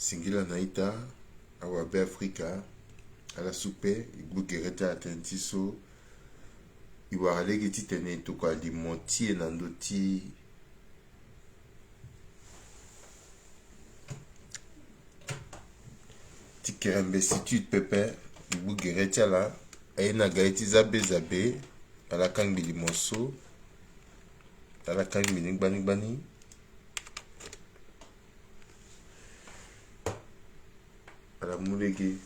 Singila naita awa be Afrika ala supe ibugereta atentiso iwaralegi titene toka limontie nandoti tikerembe situde pepe ibugereta la aina gaiti zabe ala kangi limoso ala kangi bani ala mulege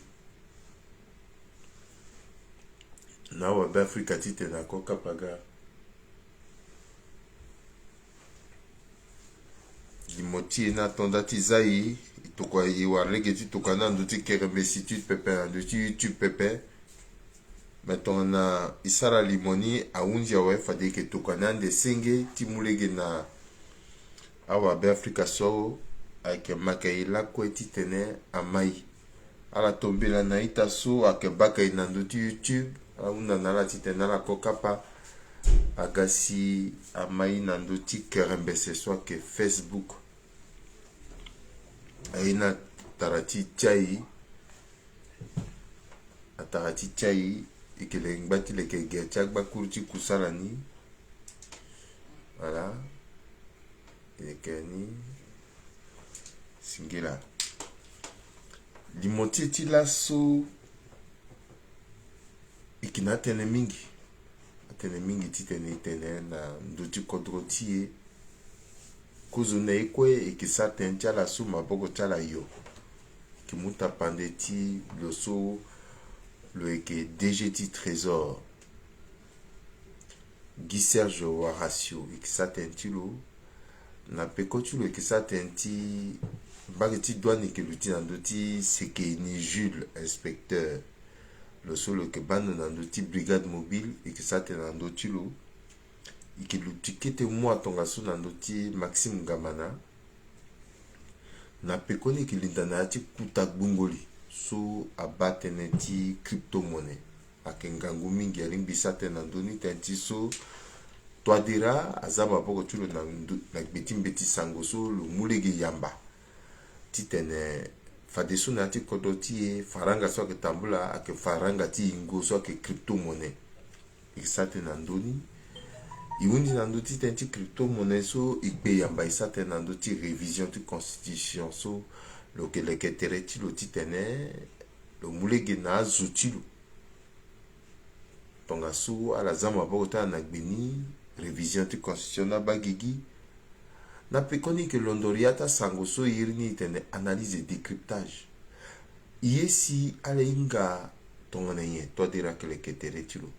na wa be Afrika tite na koka paga limoti na tonda tizai itokwa iwarlege titoka na nduti kerembe situde pepe na nduti YouTube pepe meton na isara limoni aunji awe fadeke toka na nde senge timulege na awa be Afrika so ake makaila kweti tene amai ala tombela na ita so ake baka inanduti YouTube auna nala titena la kokapa agasi amai nanduti kerembe se so ake Facebook aina tarati chai atarati chai ikele ngbati leke gerchak bakurti kusarani voilà ekeni singila limoti tila so ikina tene mingi titene itene na nduti kodrotie kuzune ikwe ikisa tencha la su maboko chala yo kimuta pandeti loso lo eke DGT Trésor Guy Serge Horatio ikisa tentilo na pekotulo ikisa tenti bageti douane ke luti nandoti seke ni Jules inspecteur le solo ke bande nandoti brigade mobile ikisa tenandoti lo ikiluti kete mwa tonga su nandoti Maxime Gamana na pekoni kilinda na ati kuta gbungoli so abatene ti crypto monnaie akengangu mingi alimbisa tenandoni tenti so toadira azaba boko tulo na gbeti sango so lo mulege yamba titene fadesu na ti kodoti faranga so ke tambula ake faranga ti ingo so ke crypto monnaie ikisate nandoni iwundi nando ti tenti crypto monnaie so ikpe yamba isate nando ti révision ti constitution so lo ke leke tere ti lo titene lo mulege na azu ti lo tonga so ala zama boko ta na gbeni révision ti constitution na bagigi na pekoni ke londoriata sango so yirini tene analyse et décryptage yesi ala inga tonga na ye to dira ke leke tere ti lo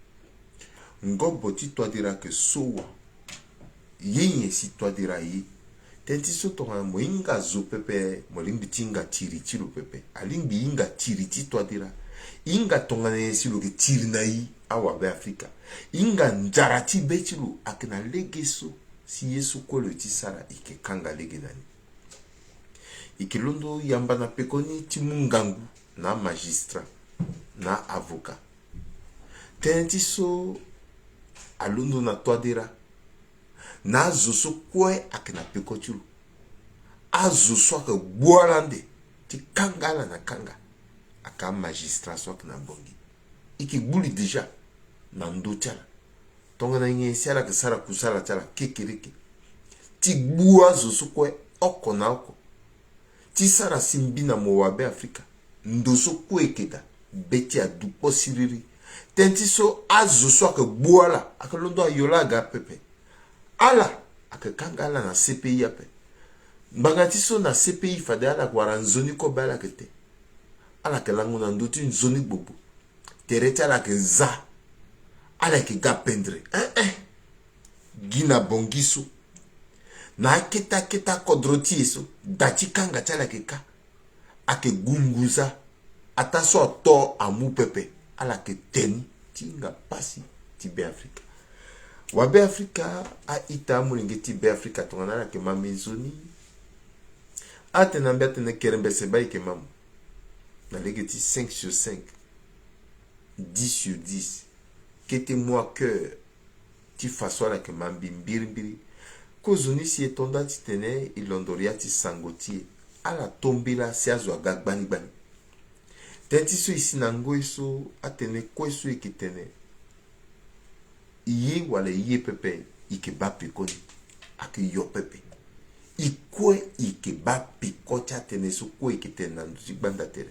ngobo ti to dira ke sowa yenye si to dira yi tenti so tonga mo inga zo pepe mo limbi tinga tiri ti lo pepe alimbi inga tiri ti to dira inga tonga na ye si lo ke tiri na yi awa be Afrika inga njara ti be ti lo akena lege so si yesu kolo ti sara ike kanga lege nani ike londo yamba na pekoni ti mungangu na magistrat na avocat tenti so alondo na toadera na azo so kwe akena peko ti lo azo so ake gbualande ti kanga la na kanga aka magistrat so akena bongi ike gbuli deja na ndo tiala tonga na nye siala ke sara kusala tiala kekereke ti gbu azo so kwe oko na oko ti sara simbi na mowa be Afrika ndo so kwe keda beti adupo siriri tenti so azo so ake gbuala ake londo ayola aga pepe ala ake kanga ala na CPI ape mbangati so na CPI fade ala kwara nzoni ko bala kete ala ke langu na ndoti nzoni bobo tereti ala ke za ala ke ga pendre gina bongiso na keta kodroti so dati kanga chala ke ka ake gunguza ata so to amu pepe ala ke teni tinga pasi ti be Afrika wa be Afrika a ita mulinge ti be Afrika tonga na ke mamezoni atena mbete ne kerembe se bay ke mamu na lege ti 5 sur 5 10 sur 10 kete moi cœur ti faso ala ke mambi mbiri kozuni si etonda ti tene ilondoria ti sango ti ala tombela si azwa gagbani bani tenti so isi na ngoi so atene kwe so ikitene iye wala iye pepe ike ba pikoni ake yo pepe ikwe ike ba pikocha tene so kwe ikitene na nduti gbanda tere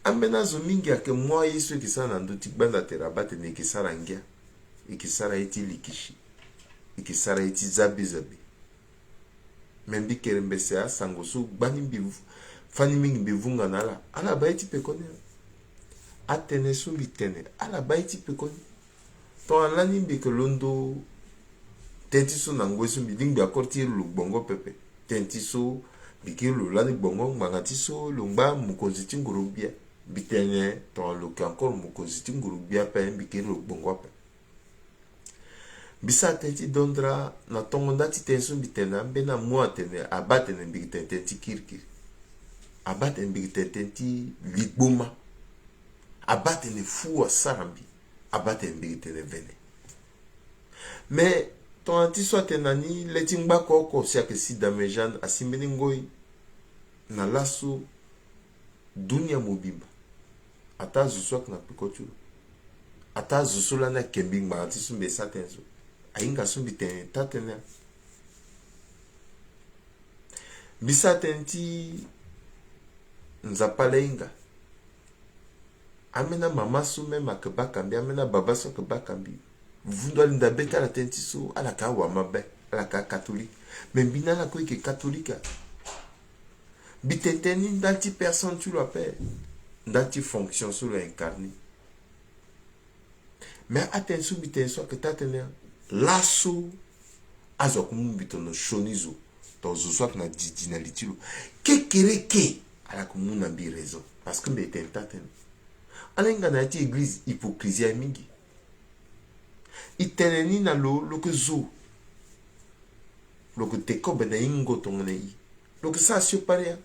ambena zo mingi ake mwa yesu ikisara na nduti gbanda tere abatene ikisara ngia ikisara iti likishi ikisara iti zabi zabi membi kerembese a sango so gbani mbivu fani mingi mbivunga nala ala ba iti pekoni atene so bitene ala ba iti pekoni to alani mbike londo tenti so na ngwe so mbidingbi akorti lu bongo pepe tenti so bike lu lani bongo mangati so lungba mukozi tingurubia bitene to lu ke encore mukozi tingurubia pe bike lu bongo pe bisa tenti dondra na tongo ndati tenso bitena mbena mwa tene abatene mbike tenti kirkir abatene mbike tenti ligboma abatene fuwa sarambi abatene mbike tene vene mais ton anti soit tenani letingba koko siake si damejan asimbeni ngoi na laso dunia mobimba ata zuswak na pikotu ata zusula na kembing ma anti sumbe satenzo ainga sumbi ten tatena bisa tenti nzapaleinga amena mama sume makebakambi amena baba so kebakambi vundo linda beta la tenti so ala ka wa mabe ala ka catholique mais bina la ko ke catholique bitenteni ndati personne tu l'appelles ndati fonction sur l'incarné mais attention bitenso que tatena lasso azokumu bitono shonizo to zoswak na didinalitilo kekereke ala kumuna bi raison parce que betentaten alenga na ti église hypocrisie mingi iteneni na lo que zo lo que te kobe na ingo tongana yi lo que ça se paria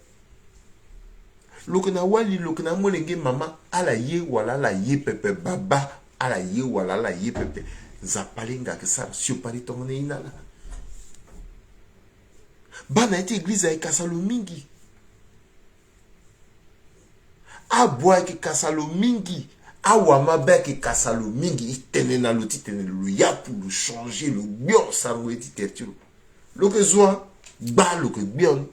lo que na wali lo que na molenge mama ala ye wala la ye pepe baba ala ye wala la ye pepe zapalinga que ça se pari tongana inala bana ete église ay kasalo mingi abwa ki kasalo mingi awama beki kasalo mingi itene na lo titene lo ya pour le changer le bion sango eti tertiro lo que zoa ba lo que bion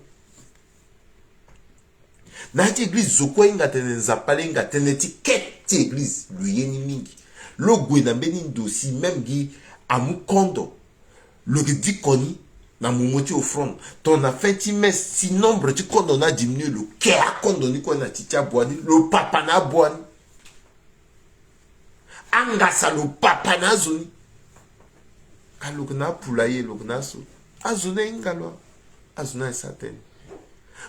na ti église zoko inga tene nzapalinga tene ti ket ti église lo yeni mingi lo gwe na beni ndosi même gi amukondo lo que dit koni na momoti offrande ton a fait ti mes si nombre ti kondo na diminuer le ke a kondo ni ko na titia boani le papa na boani angasa le papa na zoni kalok na pulaye lok na so azuna ingalo azuna certaine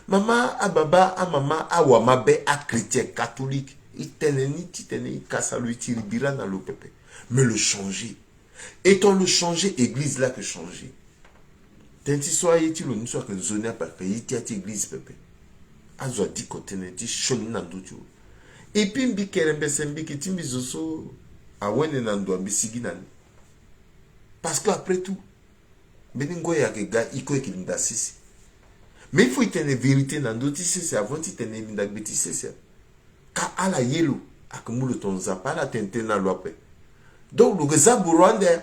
mama ababa a mama awa mabe a chrétien catholique iteneni titene kasalo itiribira na lo pepe mais le changer étant le changer église là que changer tenti soye ti lo ni so que zone pa que yiti ati église pepe azwa di kotene ti shoni na ndutu et puis mbi kerembe sembi ki timbi zoso awene na ndo ambisigi nani parce que après tout beni ngoya ke ga iko ekilinda sisi mais il faut itene vérité na ndo ti sisi avant ti tene minda gbeti sisi ka ala yelo akumulo tonza para tente na lope donc le zaburande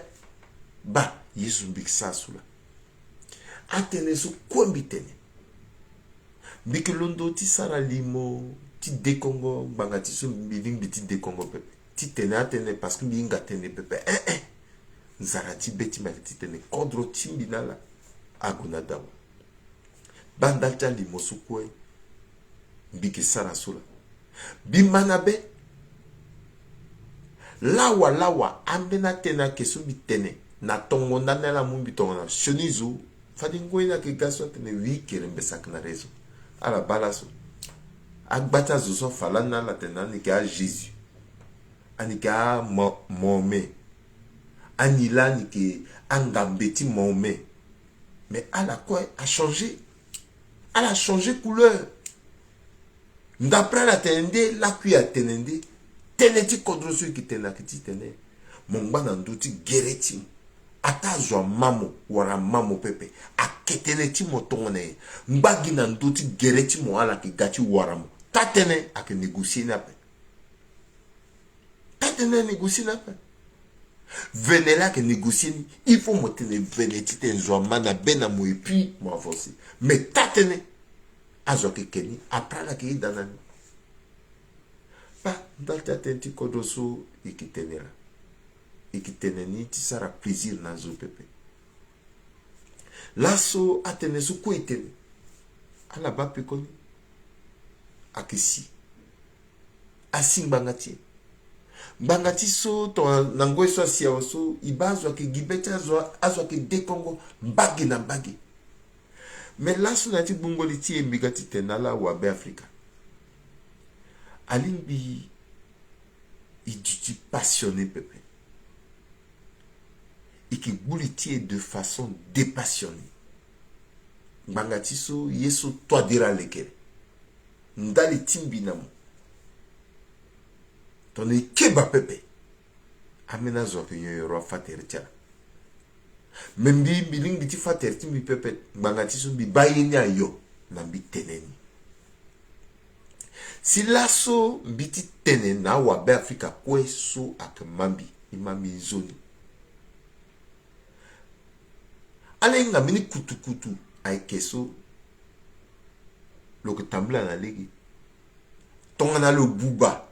ba yesu mbiksa sula atene so kwambi tene mbiki londo ti sara limo ti dekongo banga ti so mbiving ti dekongo pepe ti tene atene parce que mbinga tene pepe nzara ti beti ma ti tene kodro ti mbinala aguna dawa banda ta limo so kwe mbiki sara sula bimana be lawa ambena tena keso bitene na tongo ndana la mumbi tongo na shonizo fadi ngoina ke gaso tene wikere mbesak na rezo ala balaso agbata zoso falana la tena ni ka Jésus ani ka Mohamed anila ni ke angambeti Mohamed mais ala quoi a changé elle a changé couleur d'après la tende la kui a tenende teneti kodroso ki tena ki tene mongba na nduti gereti ata zwa mamo wara mamo pepe aketene ti motone mbagi na ndoti gereti mo ala ki gati waramo tatene ak négocier na pe tatene négocier na pe venez là que négocier il faut monter venez tite nzwa mana bena mo et puis mo avancer mais tatene azo ke keni aprala ke danani pa ndalta tenti kodoso ikitenera ikiteneni ti sara plaisir na zo pepe laso atene su ko itene ala ba pekoni akisi asimbangati bangati so to nango so sia so ibazo ke gibeta azo ke dekongo mbagi na mbagi mais laso na ti bungoli ti embigati tenala wa be Africa alimbi il dit passionné pepe et qui boulitier de façon dépassionnée bangati so yeso toi dira lekere ndali timbinamo ton keba pepe amena zo ke yo fater tia membi bilingi ti fater ti mi pepe bangati so bi bayenya yo na bi teneni si laso biti tenen na wa be Africa kwe so ak mambi imami zoni alenga mini kutu ay keso lo que tambla na legi tonga na lo buba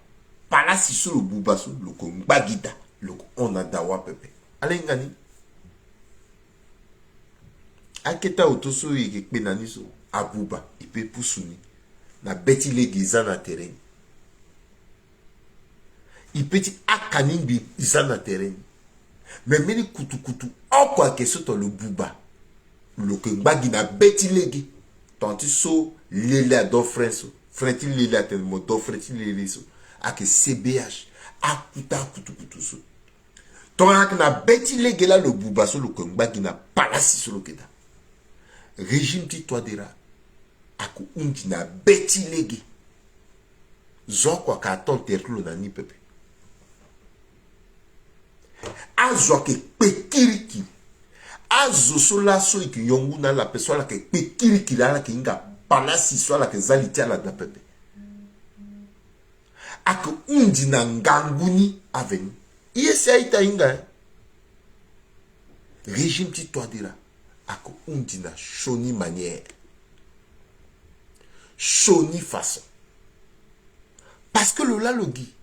pala si so lo buba so lo ko mbagida lo ko on a dawa pepe alenga ni aketa otoso yeke penani so abuba ipe pusuni na beti legi za na terrain ipeti akanimbi za na terrain mais mini kutu okwa keso to lo buba lo ke mbagi na beti legi tanti so lele do frenso frenti lele aten mo do frenti lele so ak CBH akuta kutu so to ak na beti legi la lo buba so lo ke mbagi na palasi so lo keda régime ti toi dira ak undi na beti legi zokwa ka ton terlo na ni pepe azo ke pekiriki azo sola so iki yongu na la peso la ke pekiriki la ke inga palasi so la ke zalitia la da pepe ak undi na nganguni aveni yesi aita inga régime ti toi dira ak undi na shoni manière shoni façon parce que le lalogi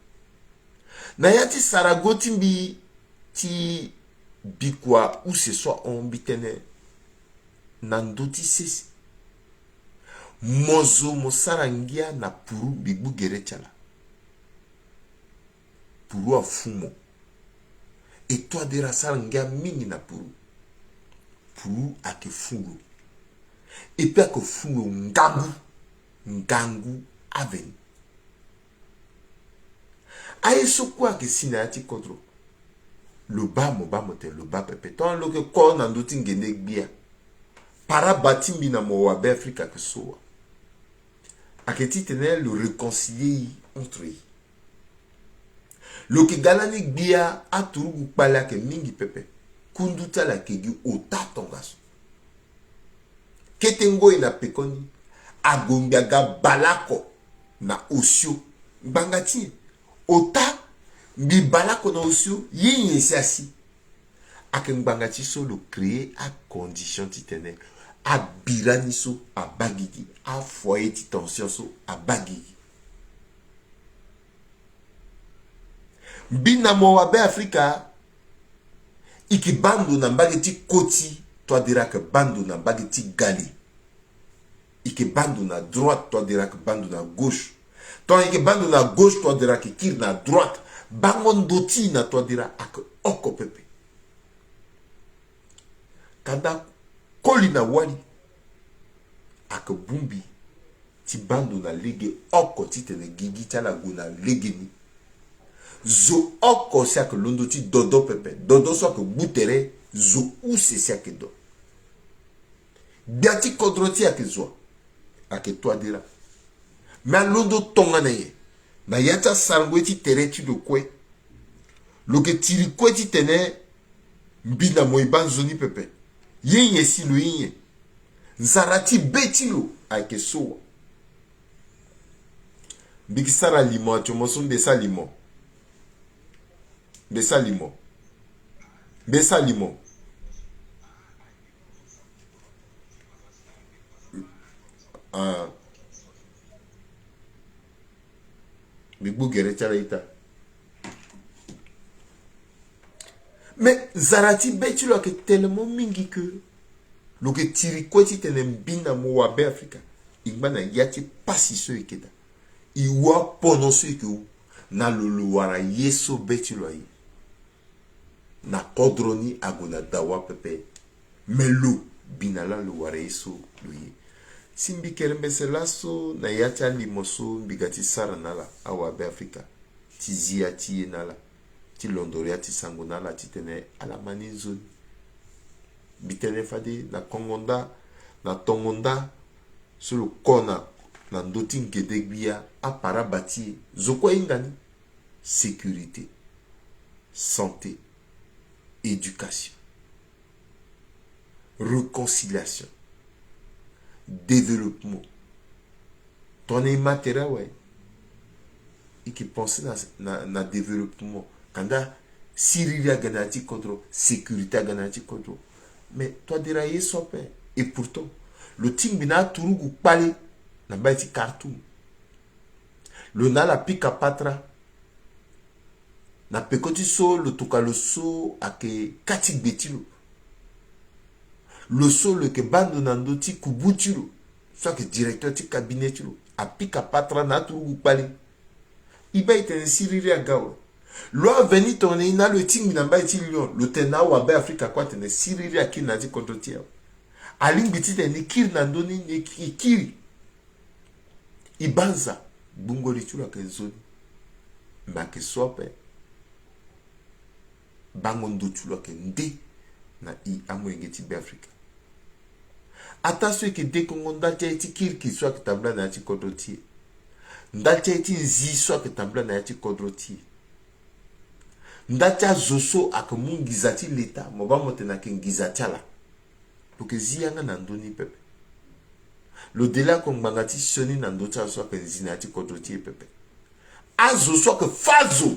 na yati saragoti mbi ti bikwa ou ce soit on bitene nandoti sisi mozo mosarangia na puru bigbu gerechala puru afumo et toi de rasarangia mingi na puru ake fungo et puis ake fungo ngangu aveni ayeso kwa ke sinati kodro le bas mote le bas pepe ton lo ke ko na ndoti ngene gbia para batimbi na mo wa be Africa ke so aketi tenel le réconcilier entre eux lo ke galani gbia aturugu pala ke mingi pepe kunduta la kegi ota tongaso ketengo ina pekoni agombiaga balako na osio bangati ota mbi balako na osio yinye siasi akembangati so lo créer à condition titene a birani so a bagigi a foyer ti tension so a bagigi bina mo wa be Africa iki bando na mbageti koti toi dira que bando na mbageti gali iki bando na droite toi dira que bando na gauche toi iki bando na gauche toi dira que kir na droite bangon doti na toi dira ak oko pepe kada koli na wali ak bumbi ti bando na lege oko ti tene gigi tala guna lege ni zo oko siak londo ti dodo pepe dodo so ke butere zo ou se siak do biati kodroti ak zo ak toi dira mais londo tonga na ye na yata sarngwe ti tere ti do kwe lo ke tiri kwe ti tene mbina moiban zoni pepe yenye silo yenye nzarati betilo ake soa bikisara limo atomoson besa limo besa limo besa limo bigbu gere chara ita mais zarati betilo ake tellement mingi que lo ke tiri kweti tene mbina mo wa be Afrika igbana yati pasi so ikeda iwa pono so iku na lulu wara yeso betilo ayi na kodroni agona dawa pepe melo binala lo wara yeso lo yi simbi kerembese laso na yati alimoso mbigati sara nala awa be Afrika tizia tiye nala ti londoria ti sango nala ti tene alamani zone bitene fade na kongonda na tongonda sur le kona na ndoti nkede gbia apara bati zoko ingani sécurité santé éducation réconciliation développement ton matériel ouais et qui pense na développement kanda siriria ganati contre sécurité ganati contre. Mais toi déraillé sope. Et pourtant, le tingbina turugu pali na baiti Khartoum. Le na la pika patra. Na pekoti so le tukalo so ake katik betilo. Le so le ke bando nando ti kubutilo. Soit que directeur ti kabinetilo. A pika patra na turugu pali. Iba ite siriri agawa. Lo veni tourner ina le ting na ba ti lion le tena wa ba Afrika kwa tene siriri akil na ti kontrotia aling biti tene kir na ndoni ne kiri ibanza bungo li chula ke zoni ma ke sope bango ndo chula ke nde na I amwenge ti be Afrika attention ke de kongo ndate ti kir ki soit ke tabla na ti kontrotia ndate ti nzi soit ke tabla na ti kontrotia ndacha zoso akamu ngizati leta moba motena ke ngizati ala pour que ziyanga na ndoni pepe le dela ko ngangati soni na ndota so ke zinati kodoti pepe azo so ke fazo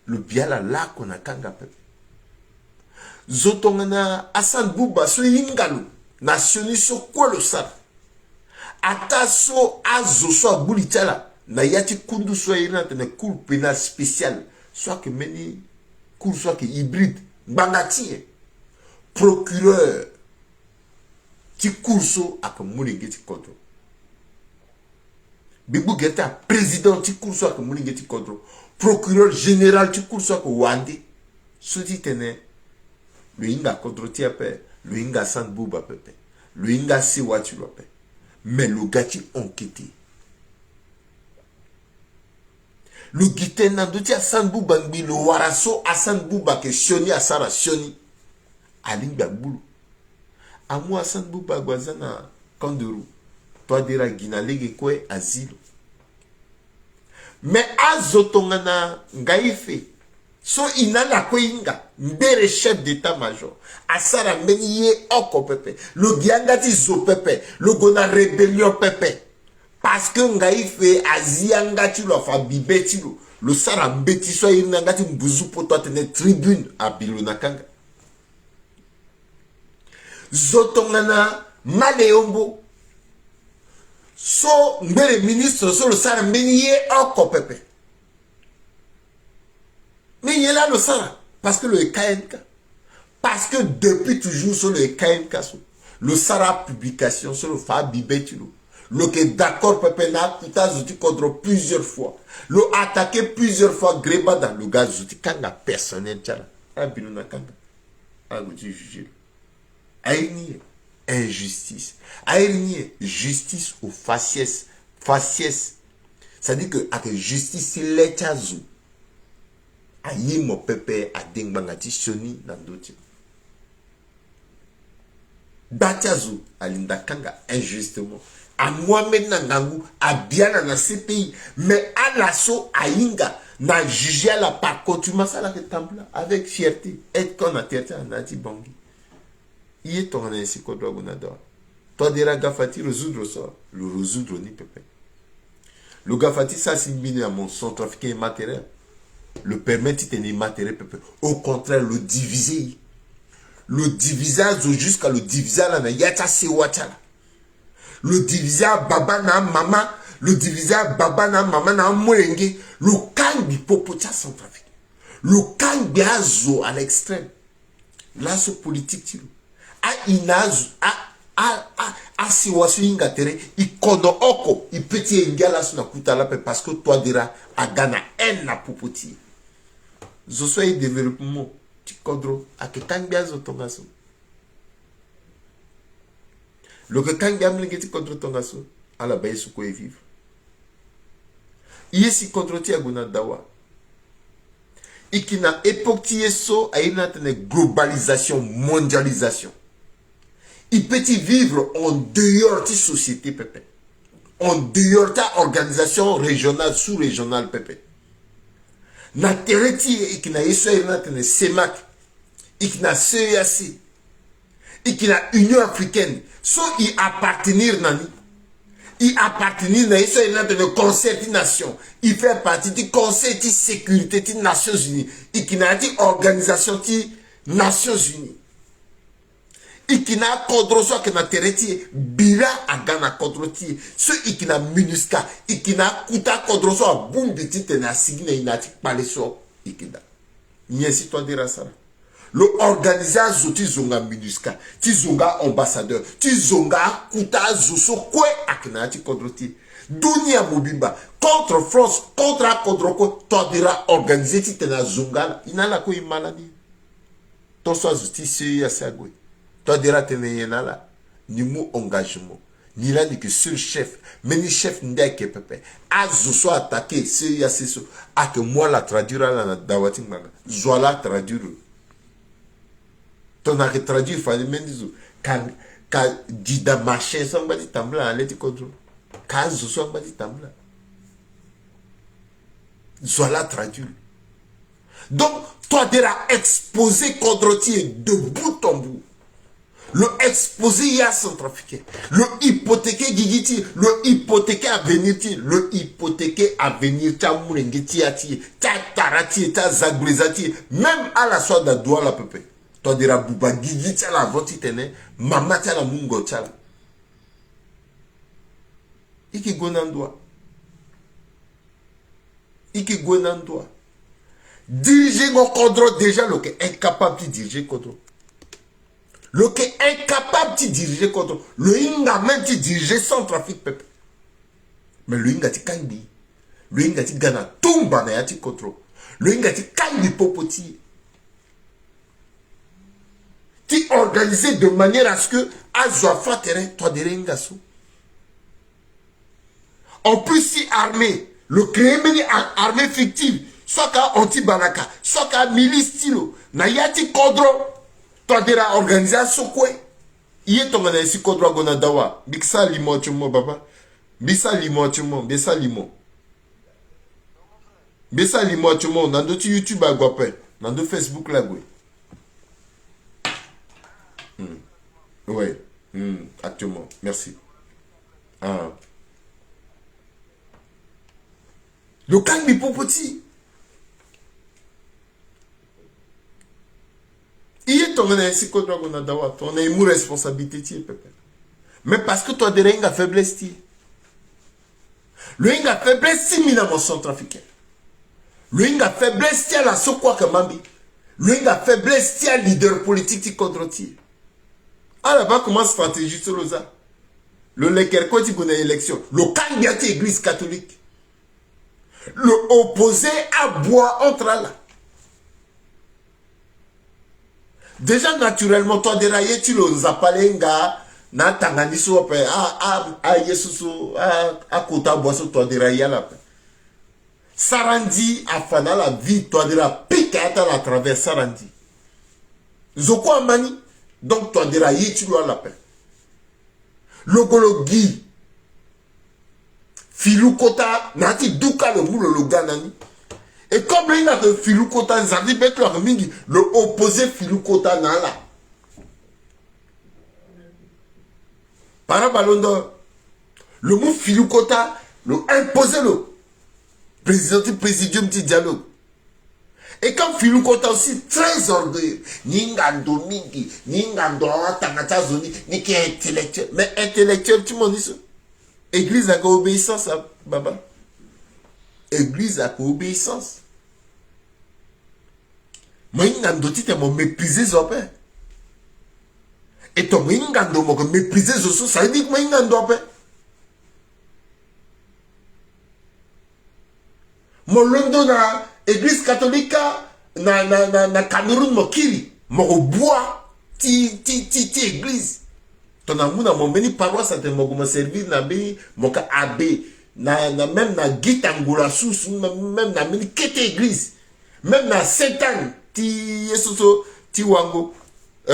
le biala la ko na kanga pepe zotongana Hassan Bouba so yingalo nationi so kwelo sara ata so azo so abulitala na yati kundu so irina tene cour pénal spécial soit que meni cour soit que hybride bangati procureur ti courso ak mulingi ti kontro bibu geta président ti courso ak mulingi ti kontro procureur général ti courso ak wandi soti tene le inga kontro ti ape le inga Hassan Bouba pepe le inga Sewa ti lope mais le gati enquêté le guiten nan doti Hassan Bouba ngbi le waraso Hassan Bouba ke sioni asara sioni alinga bulu amu Hassan Bouba gwazana kanderu to dira gina lege kwe asilo mais azotongana ngaife so inala kwe inga mbere chef d'état major asara mbeni ye oko pepe le giangati zo pepe le gona rébellion pepe parce que ngaife aziangati lo fa bibeti lo le sara mbeti so inangati mbuzu poto tene tribune a bilonakanga zotongana maleombo so mbere ministre so le sara mbeni ye oko pepe mais il est là le sara parce que le KNK parce que depuis toujours sur le KNK le sara publication sur le fa bibeti lo le que d'accord pepe na kuta zuti contre plusieurs fois le attaqué plusieurs fois greba dans le gaz zuti kanga personnel tchala abino na kanga aguti juger aïni injustice aïni justice ou faciès ça dit que avec justice l'état zu ayi mo pepe adengbangati soni na ndoti batazu alinda kanga injustement à Mohamed Nangangu, à Biana na CPI, mais à l'assaut à Inga, n'a jugé à la par contumace à la temple avec fierté. Et qu'on a terté en anti bangi. Il est tourné ainsi qu'on doit gonador. Toi, dira gafati résoudre ça. Le résoudre ni pépé. Le gafati, ça signifie à mon son trafiqué immatériel. Le permettre de immatériel pépé. Au contraire, le diviser. Le divisage jusqu'à le divisage là, yata se watala. Le divisage baba na mama. Le diviseur baba na mama na mwenge, le kangi popocha sans trafic. Le kangi azo à l'extrême. Là, ce politique, tilo. A inazu, a siwasu inga tere, i kono oko, i petit ingala suna kutala pe parce que toi dira, a gana en na popoti. Zo soye développement, ti kodro, a ke kangi azo tongaso. Le que kangi amlinge ti kodro tongaso, a la baye suko e vivre. Ici contre tia guna dawa. Ikina époque so a une globalisation, mondialisation. Il peut y vivre en dehors de société pépé. En dehors de organisation régionale, sous-régionale pépé. Na tereti ikina yeso a semak. Ikina CEAC. Ikina Union africaine. So y appartenir nani. Il appartenait à le Conseil des Nations. Il fait partie du Conseil de sécurité des Nations Unies. Il qui n'a dit organisation des Nations Unies. Il qui n'a contrôlé que na tereti bila à Ghana contrôlé. Ce qui n'a minusca. Il qui n'a kuta contrôlé à boum de titre na signé na ti parler sur ikida. N'y est toi dire ça. Le organisation ti zonga minusca, ti zonga ambassadeur, ti zonga kuta zuso kwe akina ti kodroti. Dunia mobimba contre France, contre ko to dira organiser ti tena zonga inala ko maladie. To so justice ya sagwe. To dira tena yenala ni mu engagement. Ni là ni que seul chef, mais ni chef ndeke pepe. A zuso attaquer ce ya seso a que moi la traduire la dawati manga. Zola traduire. Ton a traduit, il fallait même dire, quand Dida machin, ça m'a dit tambla, allez te contrôler. Quand je m'a dit tambla. Zola traduit. Donc, toi, tu as exposé contre de bout en bout. Le exposé y a son trafiqué. Le hypothéqué gigiti, le hypothéqué à venir, le hypothéqué à venir, ta mourengeti ati, ta tarati, ta zaglezati, même à la soie de doigt la peuple. Toi dira buba gigi tala voti tene mama tala mungo tala iki gonandwa diriger mon cadre déjà le qui est incapable de diriger cadre le qui est incapable de diriger cadre le inga même de diriger sans trafic peuple mais le inga ti kandi le inga ti gana tumba na yati cadre le inga ti kandi popoti qui organisé de manière à ce que Azoafa terrain, toi de Rengasso. En plus, si armée, le créer une armée fictive, soit qu'à anti-banaka, soit qu'à milice stilo, n'ayati kodro, toi de la organisation quoi. Il est tombé ici kodro gonadawa, biksa limo tumo papa, bisa limo tumo, bisa limo. Bisa limo tumo, dans d'autres YouTube à guape, dans d'autres Facebook là gwe. Oui, actuellement. Merci. Ah. Le calme est pour petit. Il est tombé ainsi que toi qu'on a d'avoir. On a une responsabilité. Mais parce que toi, derrière, il a faiblesse. Le il a faiblesse, il a mon centre africain. Le il a faiblesse, il a la sokwa que mambi. Le il a faiblesse, il a leader politique contre ti. Ah là-bas, comment stratégie sur le ça? Le Lekerko, tu connais l'élection. Le candidat église catholique. Le opposé à bois entre là. Déjà, naturellement, toi, déraillé, tu le zapalenga, na tanganiso, yesusu, kota boisson, toi, déraillé là. Sarandi, afana la vie, toi, déraillé, pique à travers Sarandi. Zoko amani. Donc, toi, déraillé, tu dois la paix. Logologi. Filou kota, nati duka le moule le ganani. Et comme il a que Filou Kota, le opposé Filou Kota n'a là. Par ballon d'or. Le mot Filou Kota, le imposé le président du présidium du dialogue. Et quand Filou Kota aussi très orgueilleux, Ningando Mingi, Ningando Tangata Zoni, ni qui est intellectuel. Mais intellectuel, tu m'en dis ça. Église à obéissance, Baba. Église à obéissance. Moi, Ningando, tu t'es mon méprisé, Zopé. Et ton Ningando, mon méprisé, Zoso, ça veut dire que moi, Ningando, mon London, église catholique, na Cameroun, mon kiri, mon bois, ti église. Ton amour, mon béni paroisse, ça te m'a servi, mon abbé, même na Gitangula sous, même na mini kete église, même na Satan, ti yesoso, ti wango,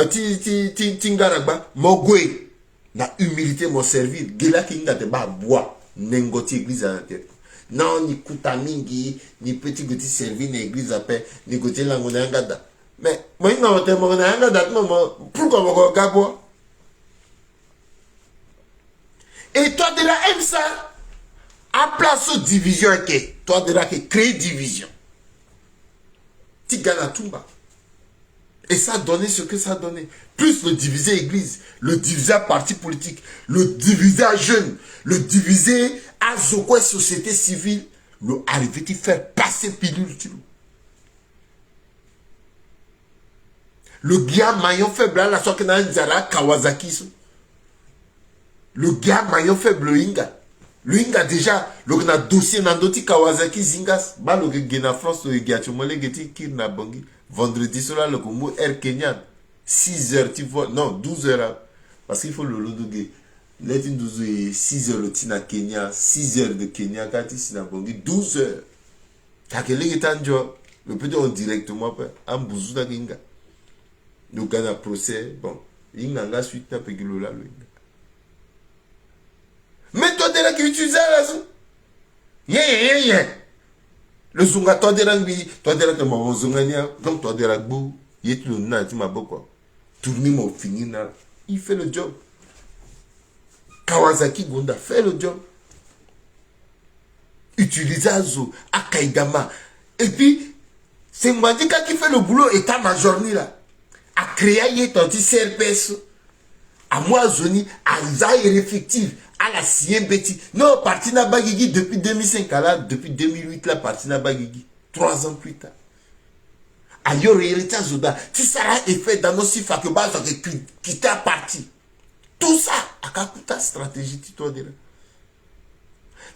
ti ngaragba, mon gwe, na humilité, mon servir, gela kinga te ba bois, nengoti église à la tête. Non, ni kutamingi, ni petit petit servi na église à paix, ni côté lango na ngada. Mais, moi, il m'a dit, pourquoi mon gars bois? Et toi, de la aime ça. À place de division, toi, de la créer division. Tu gagnes à tout bas. Et ça a donné ce que ça a donné. Plus le diviser église, le diviser à parti politique, le diviser à jeunes, le diviser à quoi société civile, le arriver à faire passer pilule. Le gars maillon faible, là, la sorte que Nzara Kawasaki. Le gars maillon faible, le Inga. Le Inga déjà, le dossier Nandoti Kawasaki Zingas. Bah, le gars France, le gars, tu m'as dit qu'il n'a pas vendredi soir, le mot Air Kenyan. 6 heures, tu vois. Non, 12 heures. Parce qu'il faut le lot de 6 heures le Tina Kenya, 6 heures de Kenya, quand tu es 12 heures. T'as que les gens, le peut dire directement, en bouzou da Kinga. Le gars procès, bon, il y a un suite, t'as payé le là. Mais toi, t'es là qui utilise là, le zunga, toi, t'es là, toi, t'es là, que mon zunga, donc toi, t'es là, bou, il est le na, tu m'as beaucoup. Tourner mon fini là, il fait le job. Kawasaki Gonda fait le job. Utiliser Azo, Akaidama. Et puis, c'est Mandika qui fait le boulot état-major là. A créé ton petit CRPS. À moi, Zoni, à Zaire effective, à la CMBT. Non, parti na Bagigi depuis 2005, là, depuis 2008, là, parti na Bagigi. 3 ans plus tard. À Yoro Hérita Zoda, si ça a effet dans nos chiffres, que bas, quitter à parti. Tout ça, à Kakuta stratégie, tu dois dire.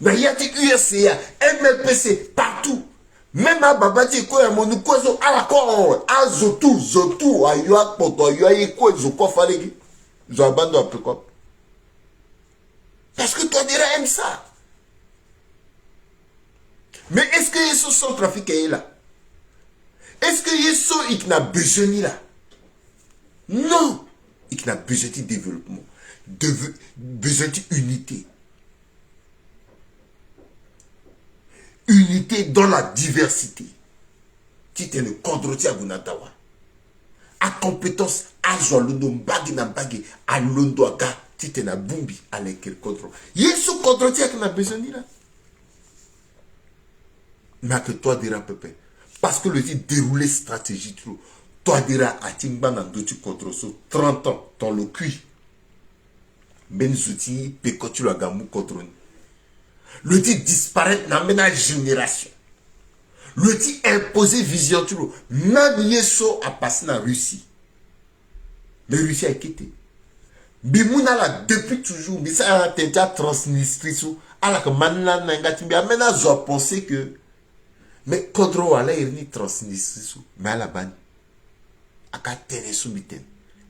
Mais il y a des USCA, MLPC, partout. Même à Babati, quoi, mon oukozo, à la con, à Zotou, à Yoak Poto, à Yoak Poto, Zoko Falegi. Zobando après quoi. Parce que toi, dirais, aime ça. Mais est-ce que Yeso son trafic est là? Est-ce que Yeso, il n'a besoin là? Non. Il n'a besoin de développement. Besoin d'unité. Unité dans la diversité. Tu es le condrotier à Gunatawa. À compétence, à Zolondo, Bagina Bagi, à Londoaga, tu es na Bumbi, à l'équerre contrôle. Il y a ce condrotier qui n'a besoin de là. Mais que toi, dira Pépé. Parce que le dit dérouler stratégie trop. Toi, dira à Timba Nandotu contrôle 30 ans, dans le cuit. Benzouti, Pekotu la Gamou contrôle. Le dit disparaître dans la génération. Le dit imposer vision tout. Même Yeso a passé dans la Russie. Mais la Russie a quitté. Bimouna là depuis toujours. Mais ça a été transnistrie. Alors que maintenant, on a pensé que. Mais Kodro a été transnistrie. Mais à la banne. A qu'à sous mitaine.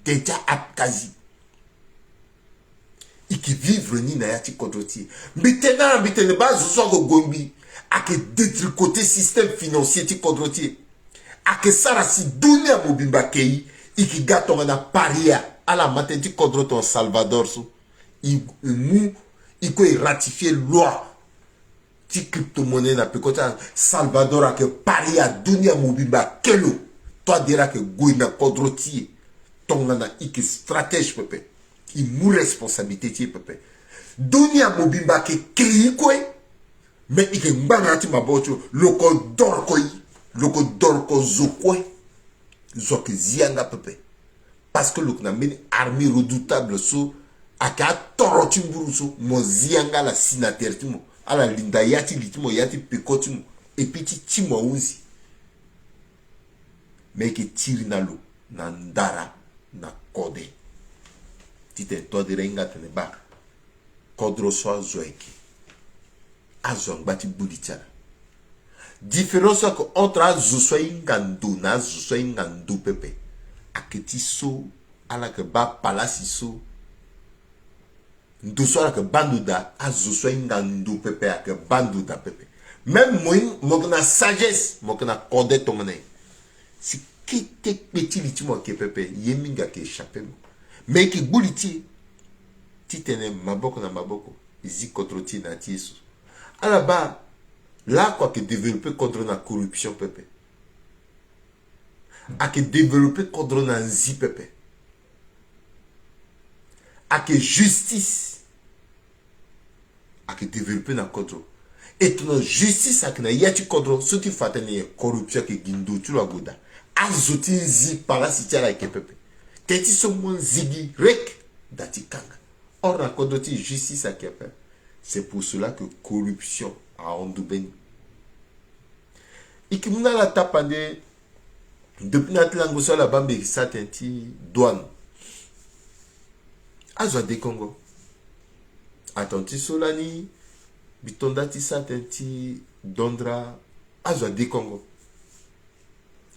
Déjà Abkhazie. Et qui vivent ni na yati kodroti. Maintenant, ne pas zo gombi. A que détricoter système financier ti kodroti. A que sarasi dunia mobimba kei. Et qui gâte on a paria. À la matin ti kodroto en Salvador so. Il mou. Il peut ratifier loi. ti crypto-monnaie na pekota Salvador a que Paris a dunia mobimba kelo. Toi dira que Gouina Kodroti, ton na ik stratège pepe. Il mou responsabilité pepe. Dunia mobimba ke kei kwe. Mais il est mbanati mabocho loko dorko yi. Loko dorko zokwe. Zok zianga pepe. Parce que le une armée redoutable so aka torotimburu so mo zianga la sinater timo ala linda yati litimo yati pekotimo et puis timo uzi mais que tire na lo na ndara na kode tite to de renga tene ba kodro so zoeki azong bati bulichara différence entre azu so ingando na azu so ingando pepe aketi so ala ke ba palasi so ndo so ala ke banduda azu so ingando pepe ake banduda pepe même moi na sagesse moi na kode tongane si kete petit litimo ke pepe yeminga ke échappé mais ki buliti titene maboko na maboko izi kontroti na tieso ala ba là quoi que développer contre la corruption pepe a que développer contre la zi pepe a que justice a que développer na contre et ton justice a que na yati contre ce qui fait une corruption que gindo tu la goda azuti zi para si tiara ke pepe teti so mon zigi rek dati kanga or na contre justice a que pepe c'est pour cela que corruption a ondubeni ikimuna la tapande depuis notre langue sur la bambe qui s'attenti douane azwa de Congo atenti solani bitondati s'attenti dondra azwa de Congo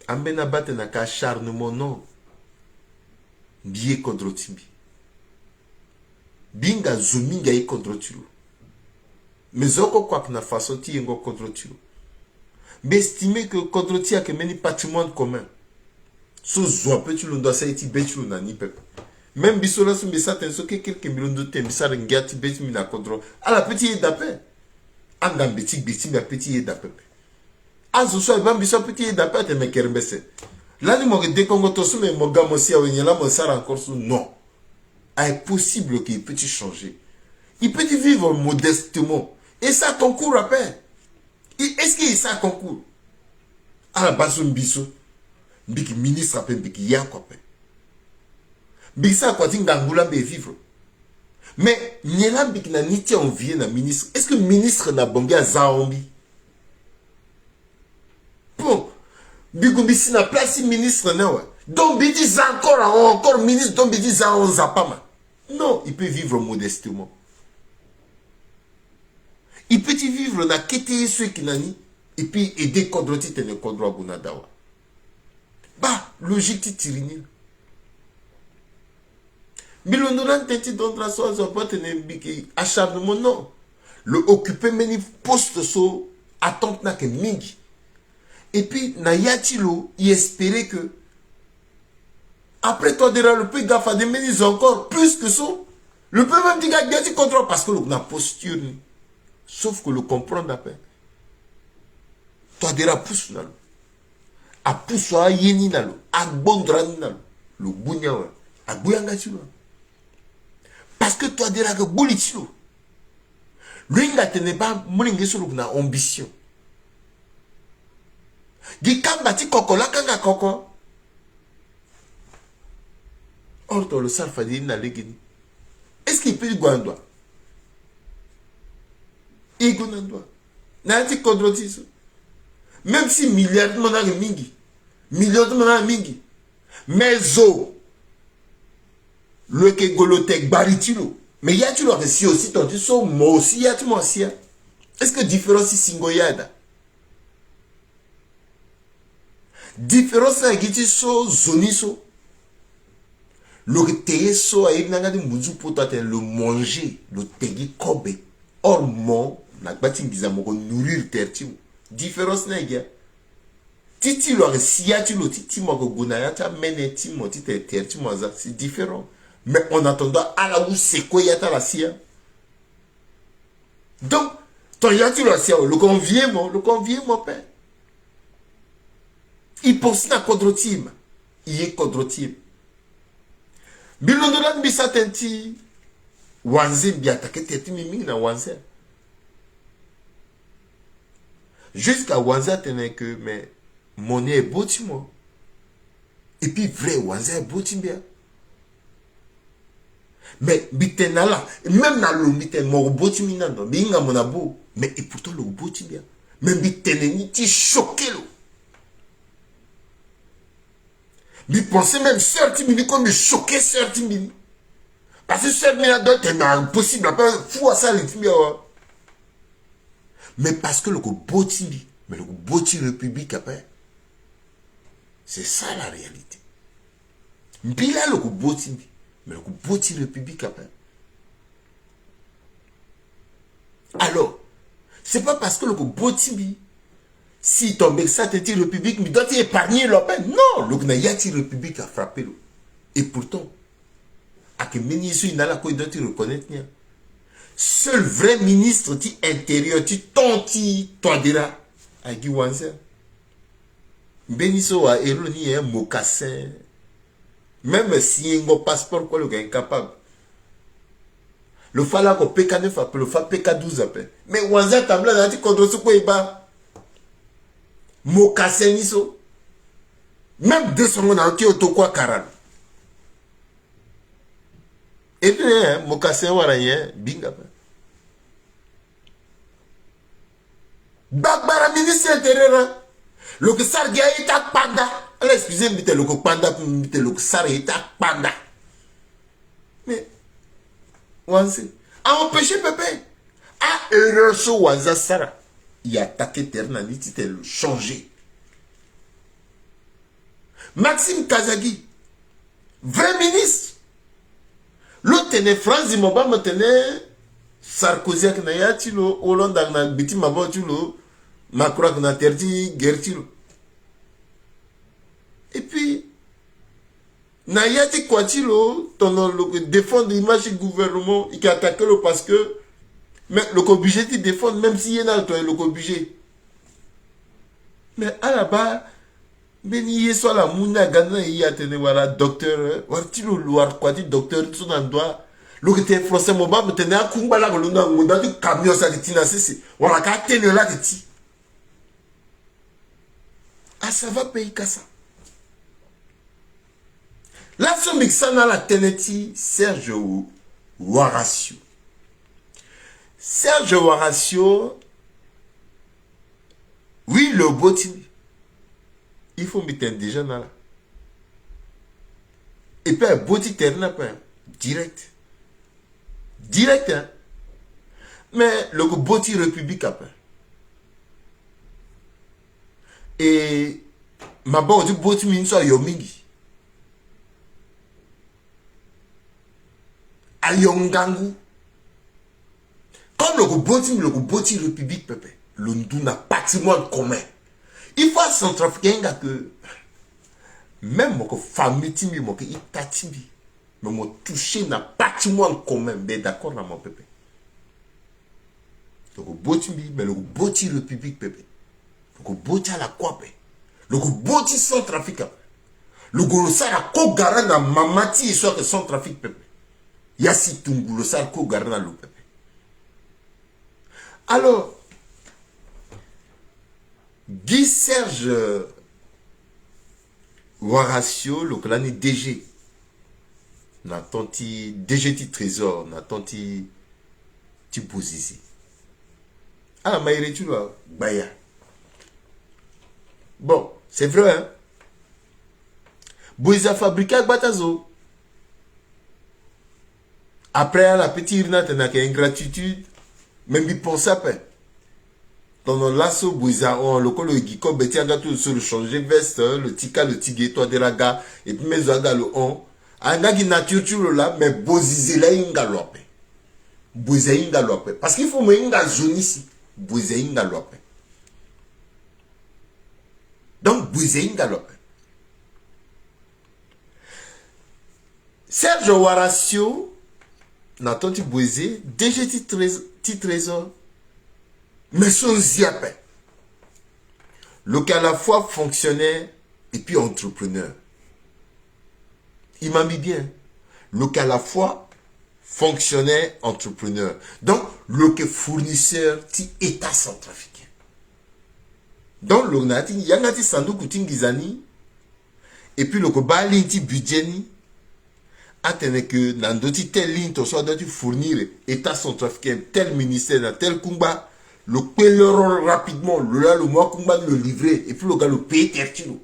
ambena bate na ka acharnement non biye contre timbi binga zuminga yi contre tiro mais oko kwa na façon ti ngo contre tiro mais estimer que contre tia que meni patrimoine commun so zo petit lo ndo sa iti betu na ni pepe même bisola so mbisa tenso ke quelques millions de temps bisa ngati betu mi na contrôle ala petit d'appel anga petit mi petit d'appel azo so ba biso petit d'appel te me kermbese là ni mo de Congo to so me mo gamosi a wenyela mo sara encore so non est possible qu'il peut changer il peut vivre modestement et ça concourt à peine. Est-ce qu'il y a ça concours? À la base, biso, biki ministre appelle biki ya quoi. Biki ça quoi ngangula be vivre. Mais nyela biki na niti on vient na ministre. Est-ce que ministre na bongi a zaombi? Bon, biki bisi na place ministre na ouais. Donc biki encore ministre donc biki za on zapama. Non, il peut vivre modestement. Il peut y vivre na kete ceux qui n'ani et puis aider contre ti tene contre abunadawa. Bah, logique ti tirini. Milondoran tenti dondra so zo potene biki acharnement non. Le occuper meni poste so attente na ke mingi. Et puis na yatilo y espérer que après toi dira le peu gafa de meni encore plus que ça. Le peu même dit gati contre parce que la posture ni. Sauf que le comprendre après. Toi dira pousse nalo. A pousse a yeni nalo. A bondrani nalo. Le bunya wa. A buyanga chilo. Parce que toi dira que bouli chilo. Lui nga tene ba mulingi sulu na ambition. Gi kamba ti koko la kanga koko. Or to le salfa di na legini. Est-ce qu'il peut go andwa? Igonandwa. Nati kodrotiso. Même si milliards de monnaie mingi. Millions de monnaie mingi. Mais zo. Le ke golotek baritilo. Mais y a tu le si aussi ton tu so moi aussi y a tu moi aussi. Est-ce que différence si singoyada? Différence à giti so zoniso. Le teye so a ibnanga de muzu potate le manger, le tegi kobe. Or mon la bati ngizamoko nourrir tertimo. Différence na ya. Titi lo siya tu lo titi moko gunaya ta meneti mo titi tertimo za c'est différent. Mais en attendant à la où c'est quoi yata la sia. Donc Ton y a tu le convier mon père. Il pense na kodrotim. Il est kodrotim. Bilondolan bisatenti. Wanze biatake teti mimi na wanze. Jusqu'à wanze tenait que mais monnaie est beau moi. Et puis vrai wanze est beau bien. Mais bitenala même na lo biten mo beau minando binga monabo mais et pourtant le beau bien. Même biteneni ti choqué lo. Mais pensez même sœur Timini comme me choquer sœur Timini. Parce que sœur Timini d'autres est impossible. Fou à ça les Timini. Mais parce que le beau Timini, mais le beau République après, c'est ça la réalité. Bila le beau Timini, mais le beau République après. Alors, c'est pas parce que le beau Timini, si ton ça te dit République, mais doit épargner leur peine. Non, le Gnayati République a frappé. Et pourtant, à que ministre il n'a la quoi doit reconnaître. Seul vrai ministre qui intérieur, qui tonti, toi dira, à Guy Wanzer. Beniso a éroni un mocassin. Même si il y a un passeport, quoi, le gars est incapable. Le fala ko PK9 appelle, le fa PK12 appelle. Mais Wanzer tabla n'a dit contre ce quoi il bat. Mocassin niso. Même 200 on a entier autoquois 40. Et puis, mocassin warayé, binga. Bagbara ministre intérieur. Le que ça est à panda. Alors, excusez-moi, le que panda, le que ça est à panda. Mais, Wanze, a empêché Pépé. A erreur sur Wanza Sara. Il a attaqué Ternani, il a changé. Maxime Kazagi, vrai ministre. L'autre tenait France Zimobam, me tenait Sarkozy, qui n'a pas eu Hollande, qui n'a pas eu Macron, qui n'a pas eu et puis, Nayati Kwatilo, défendre l'image du gouvernement, il a attaqué le parce que, mais le budget, il défend, même s'il y a le budget. Mais à la base, Beni soit la mouna gana y a tenu voilà docteur wartilo loir quoi dit docteur tout dans doigt le que t'es français mon bas me tenait à kumbala que l'on a mon dans du camion ça qui tina c'est voilà qu'à tenir là que ti ah ça va payer qu'à ça là ce mixant dans la teneti Serge Waracio oui le botini il faut mettre déjà dans là. Et puis, un beau titre, direct. Direct, hein. Mais le beau titre République après. Et ma bonne du beau titre ministre Yomingi. À Yongangu. Comme le beau titre République, pépé. Le Ndou a patrimoine commun. Il faut centrafricain que même mon famille timi mon itatimi mais mon touché n'a patrimoine commun mais d'accord dans mon pépé. Le botimi mais le boti république pépé. Le boti à la quoi pépé. Le boti centrafricain. Le golosa la ko garant na mamati soit que centrafrique pépé. Yasi tungu le sal ko garant na le pépé. Alors Guy Serge Waracio, le clan DG, n'attendit DG ti trésor, n'attendit ti posisi. Ah, mais tu vois, Baya. Bon, c'est vrai, hein. Boisa fabriqué Batazo. Après, la petite irnate n'a qu'une ingratitude, même il pense à peine. Dans le lasso, on le col, le guico, beti agato sur le changer veste, le tika, le tigé, toi de la gare, et puis mes aga le on. Un gars qui nature tu le là, mais bozizé la inga lope. Bozizé inga lope. Parce qu'il faut me inga zone ici. Bozizé inga lope. Donc, bozizé inga lope. Serge Waracio, n'a-t-on dit bozizé, déjà ti trésor. Mais son ziapé. Le qui à la fois fonctionnaire et puis entrepreneur. Il m'a mis bien. Le qui à la fois fonctionnaire, entrepreneur. Donc, le qui fournisseur, ti état centrafricain. Donc, le nati, yangati sandu kuting gizani. Et puis, le ko bali ti budget ni. Atene que dans d'autres telle ligne, tu dois fournir état centrafricain, tel ministère, tel kumba. Le paye le rapidement, le mois kumba le livrer. Et puis, le gars le paye tertilo.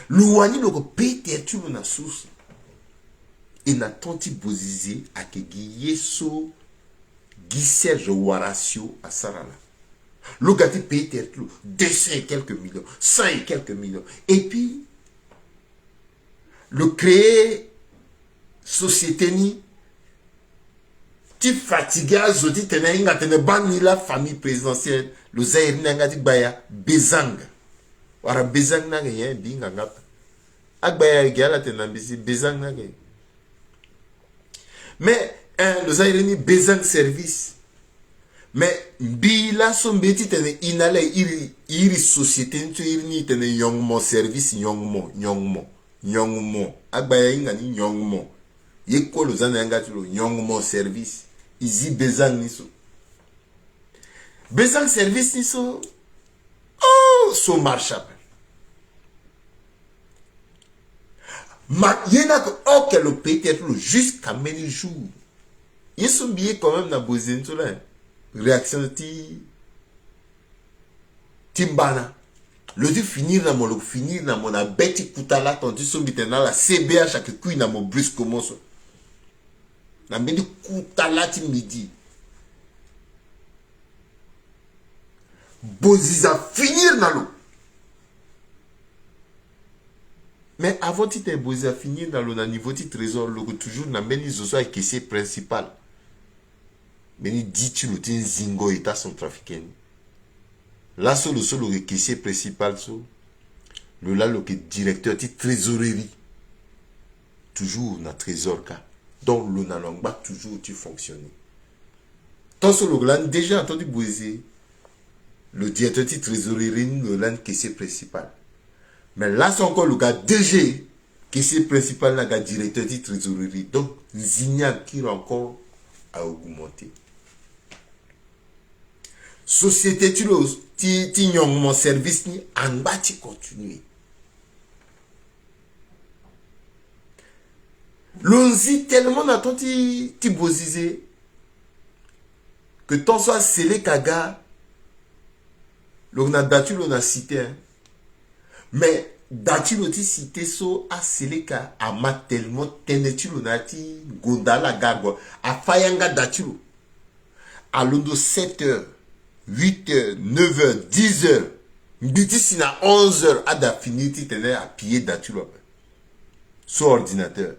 Le wani le paye tertilo na source. Et na tonti bozizi à que Yeso Serge Warasio à Sarala. Le gars te paye tertilo 200 et quelques millions, 100 et quelques millions. Et puis, le créer société ni ti fatigué à zoti tenenga tene bani la famille présidentielle le zaire nanga ti baya bezang wara bezang na yen binga ngap agbaya gala tenambisi bezang na ge mais le zaire ni bezang service mais bila so mbeti tene inale iri société ni tene yongmo service yongmo agbaya inga ni yongmo yeko lo zana yanga tulo yongmo service izi bezang niso bezang service niso oh so marchable ma yena ko ok le peut-être jusqu'à many jours ils sont bien quand même na bozin to là réaction timbana le dit finir na mon abeti kutala ton dit so bitena la CBH que kui na mo brusquement so na mbedi kutala ti midi boziza finir na lo mais avant ti te boziza finir na lo na niveau ti trésor lo toujours na mbeni zozo ay caissier principal meni dit tu lo tin zingo état centrafricain là solo le caissier principal so le là le directeur ti trésorerie toujours na trésor ka donc le na longba toujours tu fonctionner tant solo gland déjà entendu boiser le directeur ti trésorerie le là caissier principal mais là c'est encore le gars DG caissier principal na gars directeur ti trésorerie donc zigna qui encore à augmenter société tu le ti mon service ni en bas tu continuer l'onzi tellement n'attend ti bosisé que ton soit scellé kaga l'on a battu l'on a cité hein. Mais dati l'on ti cité so a scellé ka a ma tellement tenetu l'on a ti gondala gago a fayanga dati l'on a l'ondo 7h 8h 9h 10h mbiti sina 11h a da finiti tene a pied dati l'on so ordinateur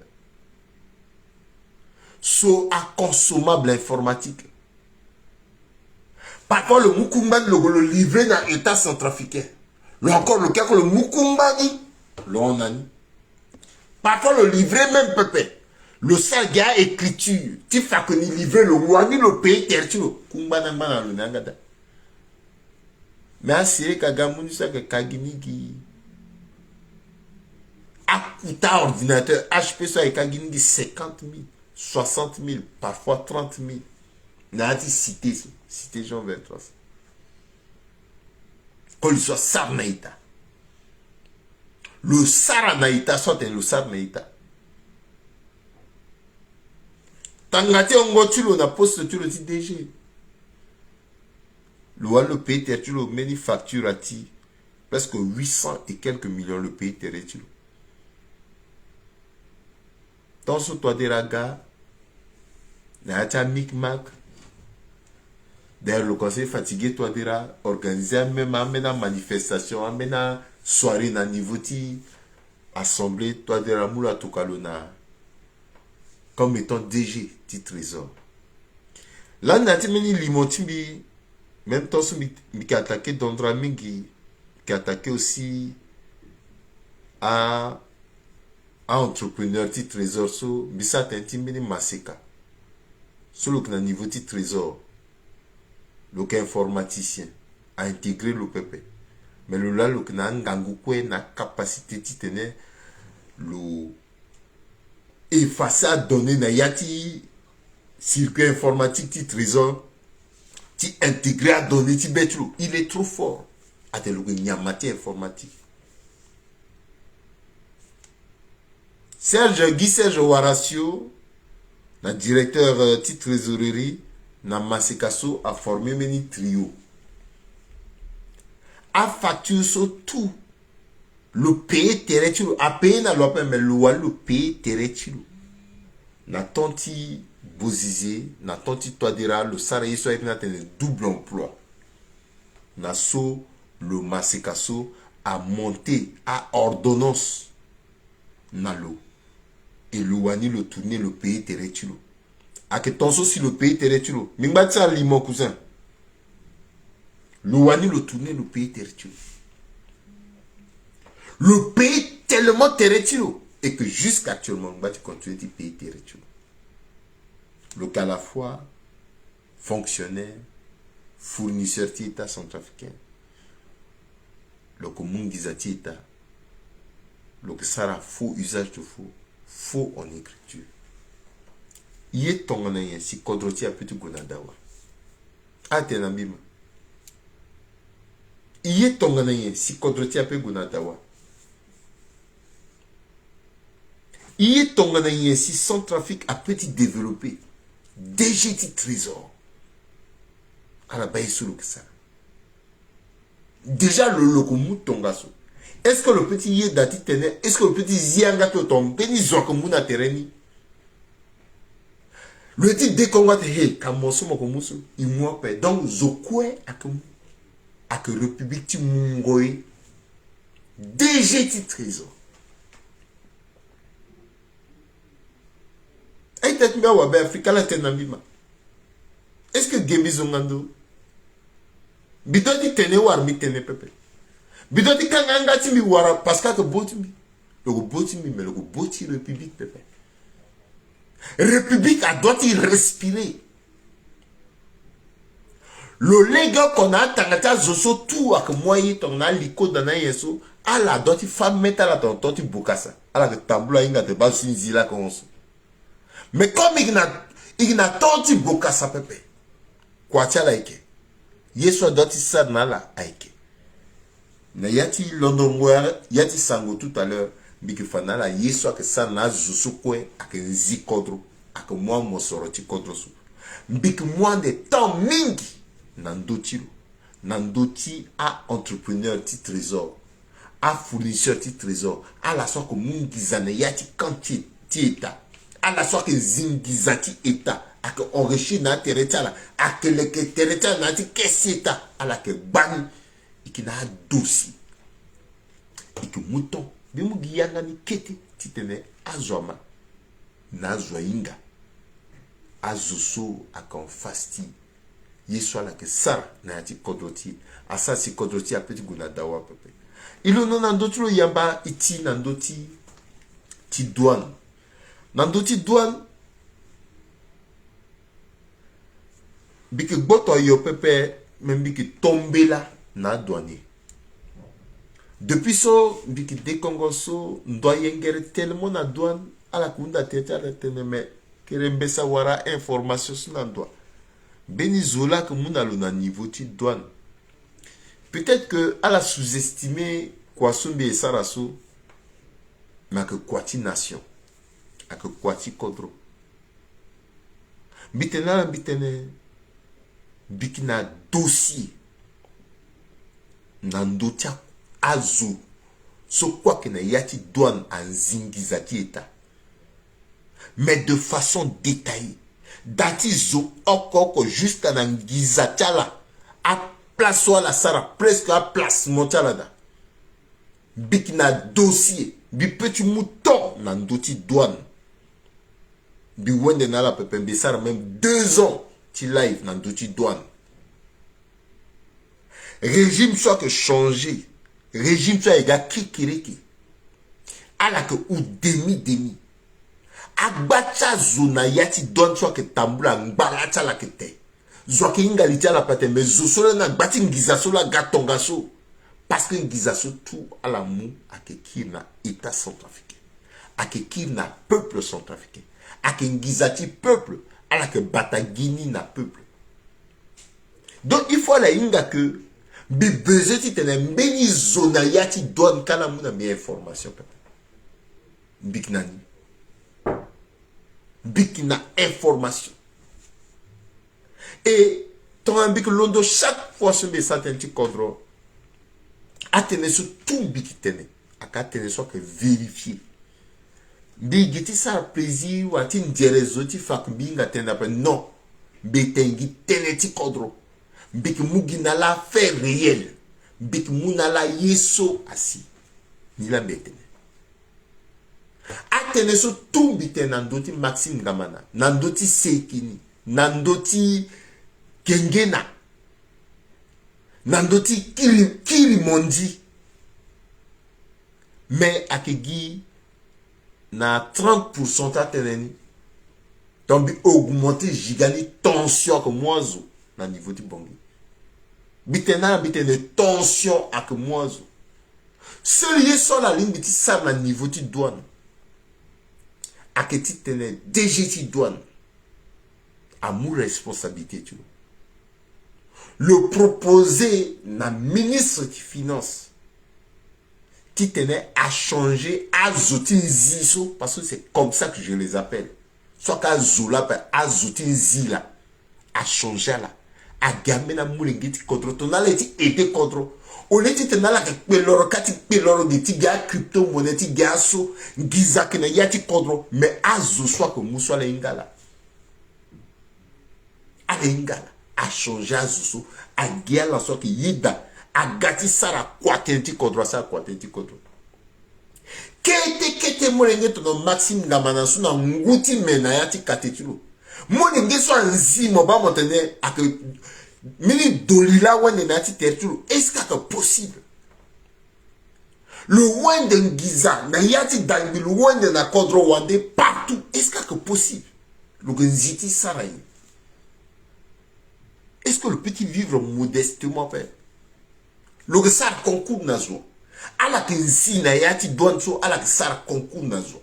so à consommable informatique. Parfois le Mukumba le livrer dans l'état centrafricain. Le encore le cas que le Mukumba ni l'onani. Parfois le livrer même peuple. Le saga écriture. Tu fais que ni livrer le wani le pays tertino. Kumba na le nangada. Mais à Siri Kagamuni ça que Kagini qui a coûté ordinateur HP ça et Kagini qui 50 000. 60 000, parfois 30 000. N'a dit cité Jean 23. Quand il soit Sarnaïta. Le Saranaïta soit le Sarnaïta. Tangati on tu le na poste tu le dit DG. Le pays tu le meni facture à ti presque 800 et quelques millions le pays tu le. Dans ce toit des ragas, n'a micmac. D'ailleurs, le conseil fatigué, toi, dira, organiser même une manifestation, une soirée na niveau ti assemblée, toi, dira, moula tokalona, comme étant DG, ti trésor. Là, n'a ti meni limonti, même temps, qui a attaqué Dondramingi, qui a attaqué aussi à entrepreneur ti trésor so bisa tenti mini maseka solo que na niveau ti trésor informaticien a intégré le PP. Mais le là, le na capacité de tenir le effacer à donner na yati circuit informatique ti trésor ti intégré à donner ti betlo. Il est trop fort à tel que n'y a matière informatique. Guy Serge Waracio, le directeur de trésorerie, na Masekasso a formé un trio. A facture sur tout. Le pays terrestre, a payé na loi, mais le pays terrestre. Na tanti bozizé, na tanti toadira, le sarayi soit un double emploi. Na so, le Masekasso a monté à ordonnance na l'eau. Et Louani le tourner le pays terrestre. A que ton si le pays terrestre. Mingbatsa li mon cousin. Louani le tourner le pays terrestre. Le pays tellement terrestre. Et que jusqu'à actuellement, Mingbatsa continue du pays terrestre. Le cas à la fois fonctionnaire, fournisseur d'État centrafricain. Le commun d'État. Le que ça a faux usage de faux. Faux en écriture. Il est ton anayen si kodroti a petit gonadawa. Atenambima. Il est ton anayen si kodroti a petit gonadawa. Il est ton anayen si son trafic a petit développé. DGT trésor. À la base sur le que ça. Déjà le locomoute ton gasso. Est-ce que le petit yé dati tenait, est-ce que le petit zianga to tombe, ni zokomouna tereni? Le petit décongote, hey, kamoso mokomuso, il m'a fait. Donc, zokwe à que République ti mungoé, DGT trésor. Aïe, tête mea wabe Afrika la tenambima. Est-ce que Gembi zongando? Bidodi tene war mi tene pepe. Bidoti kanganga ti mi wara parce que boti mi. Le boti mi mais le boti république pepe. République a doit y respirer. Le légal qu'on a tangata zoso tout ak moyen ton a liko dana yeso ala doit y femme mettre la ton toti bukasa. Ala que tambula inga te ba sinzila konso. Mais comme il n'a toti bukasa pepe. Kwa tia laike. Yeso doit y sad na la aike. Na yati londongoire yati sango tout à l'heure biki fanala yeso que ça na zusu kwe ak nzi kodro ak moi mo soroti kodro su biki moi de temps mingi nandoti a entrepreneur ti trésor a fournisseur ti trésor a la so que mungi zane yati kanti ti état a la so que zingizati état ak enrichi na tereta la ak le que tereta na ti keseta a la que bani qui n'a dossier et que mouton bimu giyanga ni kete titene azwama na zwainga azuso akon fasti yeswa la que sara na yati kodroti asa si kodroti a petit guna dawa pepe ilo no nandotro yamba iti nandoti ti douane nandoti douane biki gboto yo pepe même biki tombe là na douanier. Depuis ça, biki décongo so, ndoyengere tellement na douane, à la kunda tete à la teneme, kerembesa wara information sur la douane. Beni zola que moun alo na niveau ti douane. Peut-être que à la sous-estimer quoi sombe et saraso, mais que quoi ti nation, à que quoi ti kodro. Bitena biki na dossier. Nandotia azu so quoi que na yati douane en zingizati état mais de façon détaillée dati zo okoko jusqu'à nangizatiala a place la sara presque à place montalada bikina dossier bi petit mouton nandoti douane bi wende na la pepembe sara même 2 ans ti live nandoti douane. Régime soit que changé, régime soit égal kikiriki, à la que ou demi. Agbacha zona yati donne soit que tambula ngbalatcha la que te. Zoake ingaliti la pate mais zosola na bati ngizaso la gatongaso parce que ngizaso tout à la mou akeki na état centrafricain akeki na peuple centrafricain akengizati peuple ala que batagini na peuple. Donc il faut la inga que bi bezeti tene mbeni zona yati donne kana muna mi information papa biknani bikna information. Et ton ambique londo chaque fois sur mes satellite contrôle atteindre sur tout biki tene aka tene soit que vérifier bigiti ça plaisir ou atin direzoti fak binga tene après non betengi tene ti contrôle biki mugina la fait réel biki munala yeso asi ni la betene atteindre sur tout biki nandoti Maxime Gamana nandoti Sekini nandoti Kengena nandoti kiri mondi mais akegi na 30% ta teneni donc augmenter gigani tension que moiseau na niveau du bongi bitena tension ak moiseau celui sur la ligne biti ça na niveau du douane aketi tene DGT douane à mon responsabilité tu le proposer na ministre des finances qui tenait à changer à zotin ziso parce que c'est comme ça que je les appelle soit qu'à zola à zotin zila à changer là à gamer na moulingiti contre ton allait aider contre on était dans la peloro kati peloro de tiga crypto monnaie tiga so gizak na yati contre mais à zo soit que mousso la ingala à ingala a changé à Zoussou, à guerre la sorte yida, à gati sara kwatenti kodro sa kwatenti kodro. Kete molenge tono Maxime Gamana suna nguti menayati katetilo. Molenge so anzi moba motene ak mini dolila wane nati tertulo. Est-ce que c'est possible? Le wande ngiza na yati dangi le wande na kodro wande partout. Est-ce que c'est possible? Le genziti sarayi. Est-ce que le petit vivre modestement fait? Le sar concours nazo. ala kinsi na yati donso ala kisara concours nazo.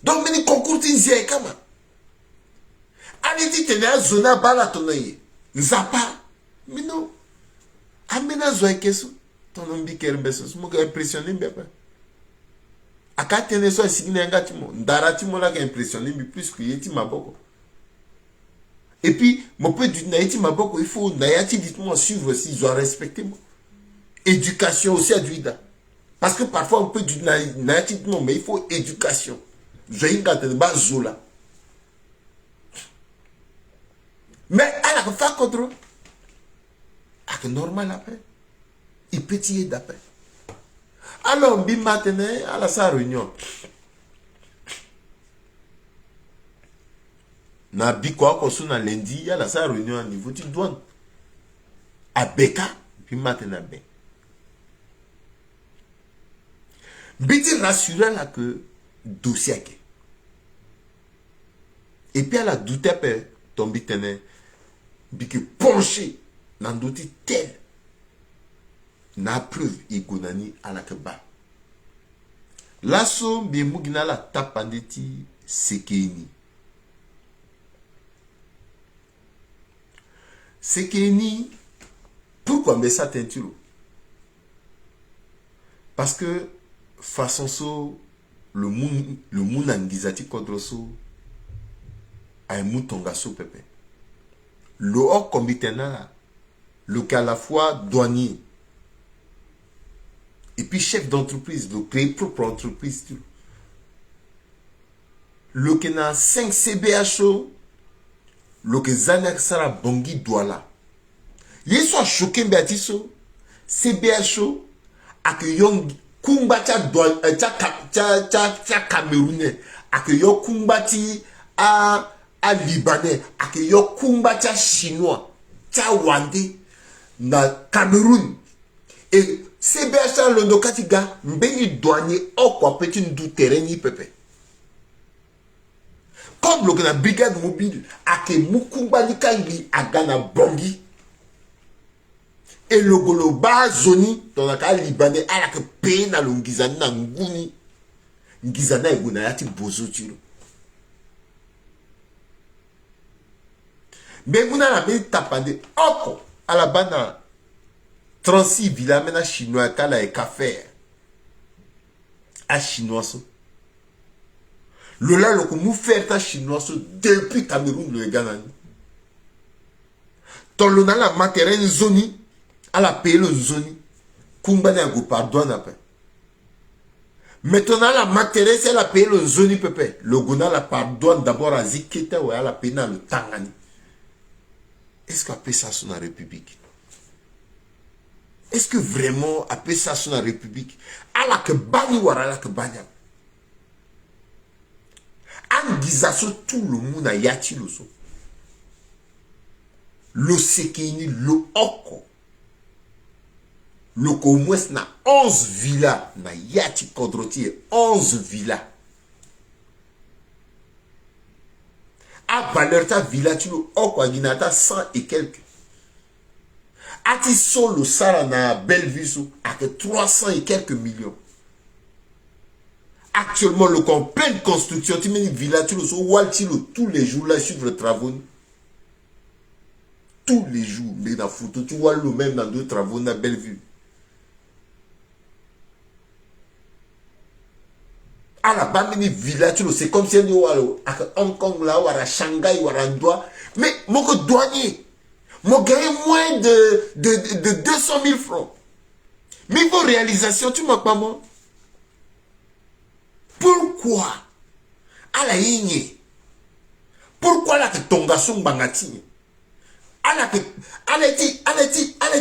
Donc mini concours tinzia kama. Ali dit tena zona bala tonaye. Nzapa. Mino. Amena zo kesu. Tonombi kerbeso. Smoga impressionné beba. Akate ne so signé ngatimo. Ndaratimo la impressionné mi plus que yeti maboko. Et puis, mon peu du naïti maboko, il faut naïti dites-moi suivre si je dois respecter moi. Éducation aussi à Duida. Parce que parfois on peut du naïti non, mais il faut éducation. Je vais de base là. Mais à la fin contre à normal après. Il peut y d'après. Alors, bi matin à la sa réunion. Na bikwa ko suna lundi ya la sa réunion à niveau de douane à Beka puis maintenant ben biti rassurer là que dossier et puis elle a douté pe tombi tene biki penché nan doti tel na preuve igonani à la keba lasso bi mugina la tapandeti sekeni. C'est que ni pourquoi mais ça teinture parce que façon so le monde angizati contre so a mutonga so pepe le hors comité là le qu'à la fois douanier et puis chef d'entreprise le créer propre entreprise tout le qui na 5 CBHO le que zanak sara bongi douala yeso choqué beatiso CBHO ak yon kumbata doual cha camerounais ak yo kumbati a libanais ak yo kumbata chinois cha wande na Cameroun et CBHO le ndokatiga mbeni douanier okwa petit du terrain ni pepe comme le brigade mobile ake mukumba nikangi agana bongi et le goloba zoni dans la cas libanais à la que paye na l'ongizani na nguni ngizana eguna yati bozo tiro mais muna la be tapande oko à la bana 36 villas mena chinois kala e café à chinois so le là le comme faire ta chinois so depuis Cameroun le ganani ton le na la matériel zoni à la paye le zoni kumba na go pardon après maintenant la matériel c'est la paye le zoni pepe le gona la pardon d'abord à ziketa ou à la paye le tangani. Est-ce qu'on appelle ça sur la République? Est-ce que vraiment appelle ça sur la République? À la que bani ou à la que banya. En disant tout le monde a yati le so. Le sekini, le oko. Le komwes na 11 villas. Na yati kodroti 11 villas. A valeur ta villa tu le oko aginata 100 et quelques. Ati solo sara na Bellevue so avec 300 et quelques millions. Actuellement le en pleine construction tu mets une villa tu le so waltilo tous les jours là suivre le travaux. Tous les jours mais dans photo tu vois le même dans deux travaux na Bellevue. À la base une villa tu le c'est comme si on est à Hong Kong là ou à Shanghai ou à Ndoua mais mon douanier moi gagne moins de 200 000 francs. Mais vos réalisations, tu m'as pas moi. Pourquoi? À la igne. Pourquoi là que ton garçon bangati? À la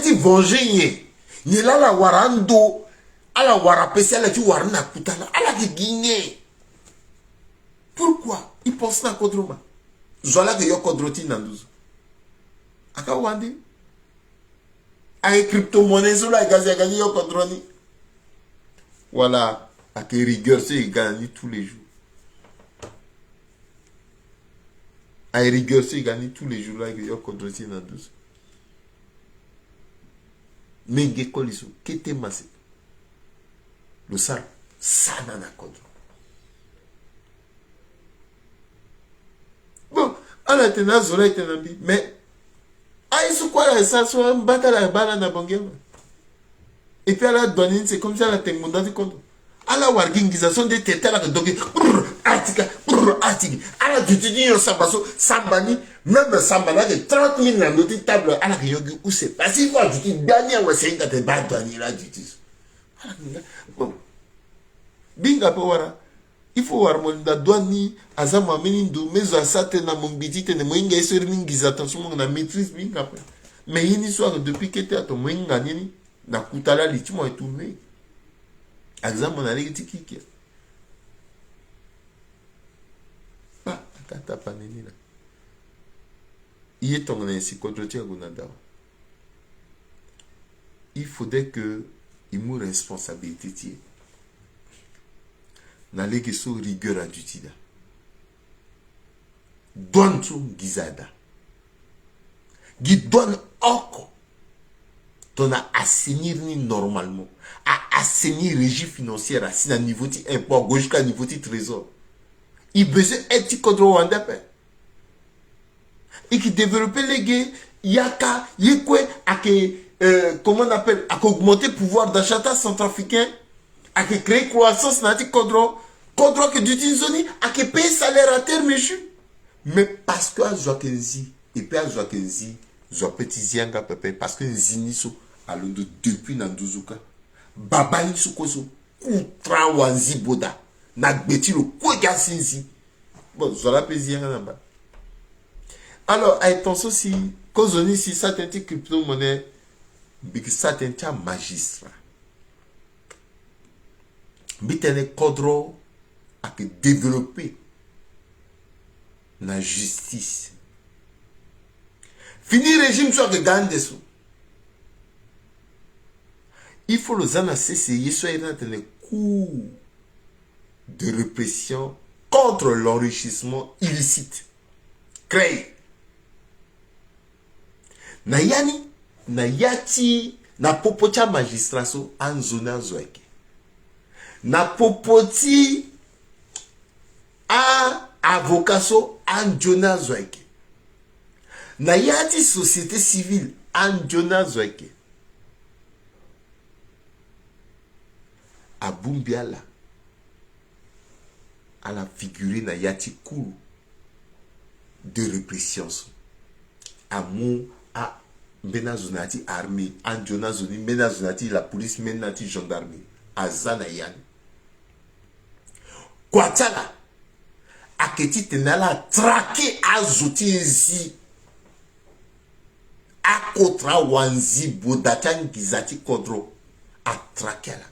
dit venger. Ni là la warando. À la warapesi, à la dit warna kutala. À la dit guigne. Pourquoi? Il pense na kodroma. Zola que yo kodroti nandouz. Aka wandi avec crypto-monnaie sur la gaz gagné yo contrôle voilà à que rigueur c'est gagné tous les jours à rigueur c'est gagné tous les jours là que yo contrôle dans 12 menge koliso kete masse le sal ça nana contrôle bon à la tenaz zola était nambi mais ah, ils quoi ça soit un bâtard à la balle na bangema. Et puis à la douane, c'est comme ça la tengonda du compte. À la wargingisation des têtes à la dogue, article, article. À la duty, sambaso, sambani, même sambana de 30 000 dans notre table à la yogi où c'est pas si fort, du dernier ou c'est une bas douanier là duty. Bon. Binga powara. Il faut voir mon douane azama menindo mais à ça na mon biti te ne moinga esori ningiza attention na maîtrise binga mais ini soit depuis que tu as ton moinga nini na kutala litimo et tourné exemple na leki tiki ah tata paneni là il est ton ainsi contre tu agonada il faudrait que il me responsabilité tie n'allez que sur rigueur à duty da donne son gizada qui donne oko ton a assainir ni normalement à assainir régime financier à si à niveau ti impôt gauche qu'à niveau ti trésor il besoin être contrôle wanda pe et qui développer les gars yaka yekwe à que comment on appelle à augmenter pouvoir d'achat centrafricain à que créer croissance na ti contrôle que du zoni à que payer salaire à terme mais parce que Joaquinzi et puis Joaquinzi petit zianga pepe parce que ziniso alondo depuis na nduzuka baba ni sukoso kutra wanzi boda na gbeti lo kwa sinzi bon zola pe zianga na ba alors attention si kozoni si ça t'inti crypto monnaie big ça t'inti magistrat bitene kodro à que développer la justice. Fini régime soit de gagner sous. Il faut le zana CCI soit dans un coup de répression contre l'enrichissement illicite. Créé. Na yani, na yati, na popocha magistraso en zona zoeke. Na popoti a avocaso en zona zoeke. Na yati société civile en zona zoeke. A Bumbiala, à la figuré na yati cour de répression. À mon a menazonati armée, en jonazoni menazonati la police menati gendarmerie, à Zanayan. Kwatala, a keti tenala traqué à zoti a kotra wanzi bodatan gizati kodro a traqué là.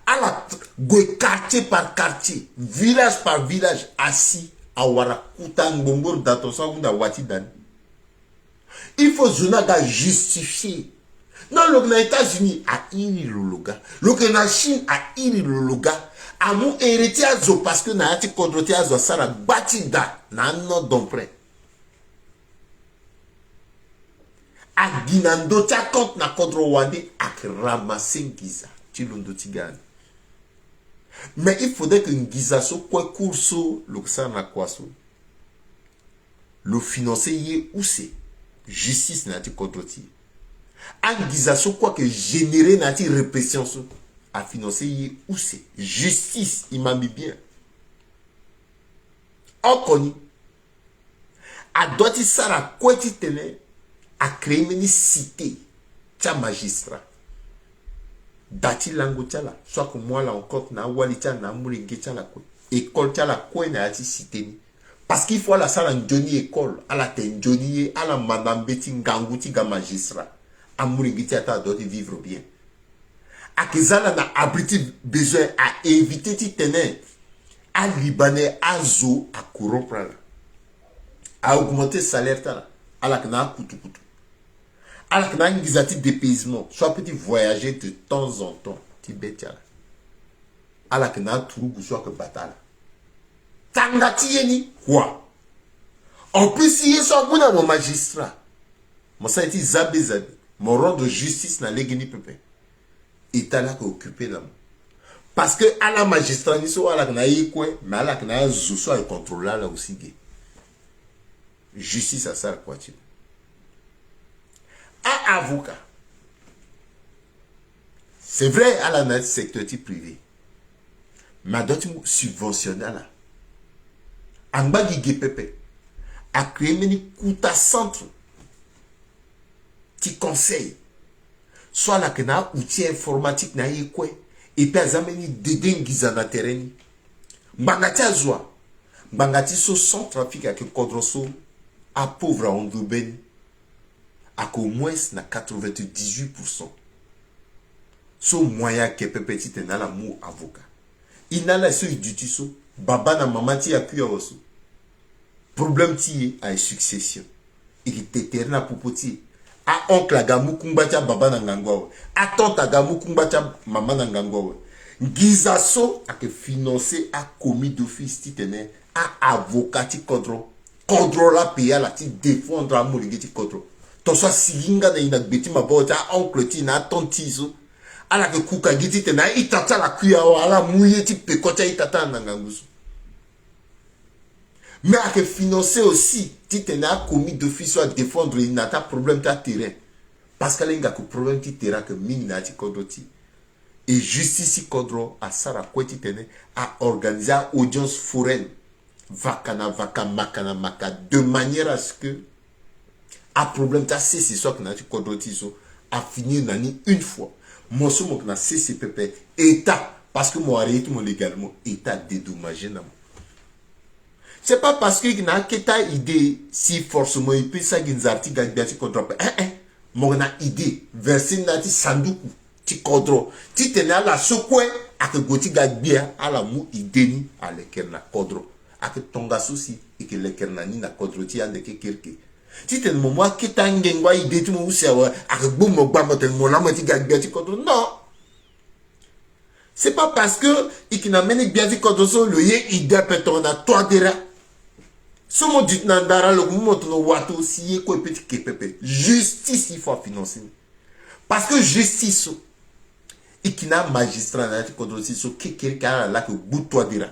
À la quartier par quartier, village par village, assis à Warakuta Ngombor d'Atosa ou d'Awatidan. Il faut Zonaga justifier. Non, les États-Unis a iri lologa. La Chine a iri lologa. A mon héritier zo parce que na ati kodrotia zo sara batida na no dompre. A ginando tia compte na kodro wande ak ramassen giza. Chilondo tigane. Mais il faudrait que Ngizaso quoi courso l'oxana kwaso. Le financier où c'est justice nati kodroti. Ngizaso quoi que générer nati répression so a financier où c'est justice il m'a mis bien. On connaît. A doiti sara quoi ti tene a créé une cité tia magistrat. Dati lango tchala, soit que moi là encore na wali tchala na mouringue tchala quoi. École tchala quoi na ati cité ni. Parce qu'il faut la salle en Johnny école, à la ten Johnny, à la madame Betty Ngangouti ga magistrat. A mouringue tchala doit vivre bien. A kezala na abriti besoin à éviter ti tener. À Libanais, à zo, à corrompre là. À augmenter salaire tchala. À la kna kutu kutu. Alors que dans un dépaysement, soit petit voyager de temps en temps, Tibet, alors que dans un trou, soit que bataille. Tangati yeni, quoi? En plus, il y a mon magistrat. Mon ça a été zabé zabé. Mon rang de justice n'a l'égénie pépé. État là qui occupé là. Parce que à la magistrat, ni soit à la knaï quoi, mais à la knaï soit contrôlé là aussi. Justice à ça, quoi, tu à avocat. C'est vrai à la secteur privé. Mais d'autres subventionnés là. En bas du GPP. A créé une couta centre. Qui conseille. Soit la kena outil informatique na yekwe. Et puis azameni dedin gizana terrain. Mbangati azwa. Mbangati so sans trafic avec kodroso. A pauvre en doben. À qu'au moins na 98%. So moyen que petit na la mou avocat. Il n'a la seule du tiso. Baba na maman ti a pu aussi. Problème ti a succession. Il t'éterne na popoti. A oncle agamu kumbacha baba na ngangwa. A tante agamu kumbacha maman na ngangwa. Gizaso a que financer a commis d'office ti tene a avocat ti kodro. Kodro la payer la ti défendre amour ti kodro. Tosa siginga na ina beti mabota oncle ti na tontizo ala ke kuka giti te na itata la kuya ala mouye ti pekocha itata na ngangusu. Mais à que financer aussi ti te na commis d'office à défendre inata problème ta terrain parce que l'inga ko problème ti terrain que minna ti kodoti et justice kodro a sara kweti tene a organiser audience foraine vakana vaka makana maka de manière à ce que a problème ta c'est soit que na tu kodrotiso a fini nani une fois moi ce mot na CCPP état parce que moi arrête mon légalement état dédommagé na c'est pas parce que na keta idée si forcément il peut ça ginzarti gagbiati kodro moi na idée verser na ti sanduku ti kodro ti tena la sokwe a que goti gagbia à la mou idée ni à lequel na kodro a que tonga souci et que lequel na ni na kodro ti ande ke kirke. Si tu me vois que tu as une idée, tu me dis que tu as une idée, non. C'est pas parce que il n'a mené bien vu quand on le yé il dépète a toi dira. Somo dit nandara le montre no wato si ko petit kepepe. Justice il faut financer. Parce que justice il n'a magistrat na ko do si so quelqu'un là que bout toi dira.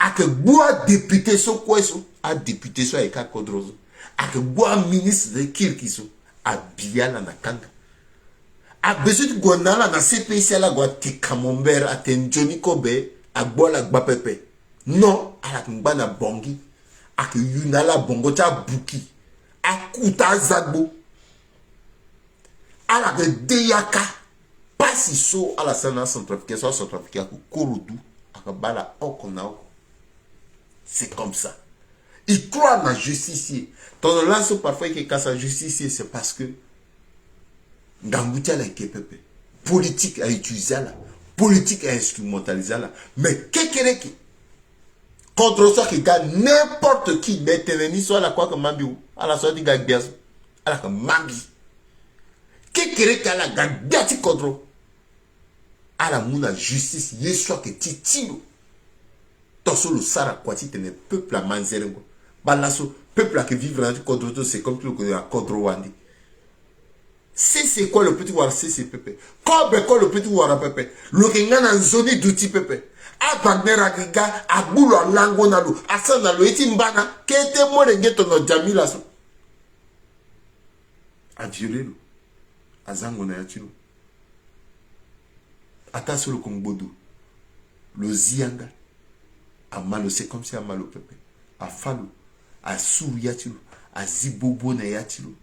A que bois député so quoi so a député so e ka kodrozo. A que bois ministre de kirki so a biala na kanga. A besoin de gonala na CPC la gwa ti camembert a ten Johnny Kobe a bola gba pepe. Non, a la mbana bongi. A que yunala bongo cha buki. A kuta zagbo. A la que deyaka. Pas si so a la sana centrafricaine, soit centrafricaine, ou korodu. A que bala okonao. C'est comme ça. Il croit dans la justice. Ton lance parfois qui casse la justice, c'est parce que Gamboutia la kepepe. Politique à utiliser là. Politique à instrumentaliser là. Mais quelqu'un qui contre ça qui gagne n'importe qui détermine soit la quoi que mambi à la sortie gagne bien à la que mambi. Quelqu'un qui a la gagne bien contre à la mouna justice yeswa que titilo. Tosso le sara quoi ti tene peuple à manzerengo. Balasso peuple à qui vivre dans contre c'est comme tout le contre Wandi. C'est quoi le petit war c'est pepe. Quand le petit war pepe. Le kinga na zone d'outil pepe. A Wagner agiga a bulo lango na lo. Asana lo eti mbana kete mo rengeto no jamila so. A direlo. Azango na yachilo. Attention le Kongbodo. Le zianga. A malo c'est comme si a malo pepe. A falo. A sou yachilo. A zibobo na yachilo.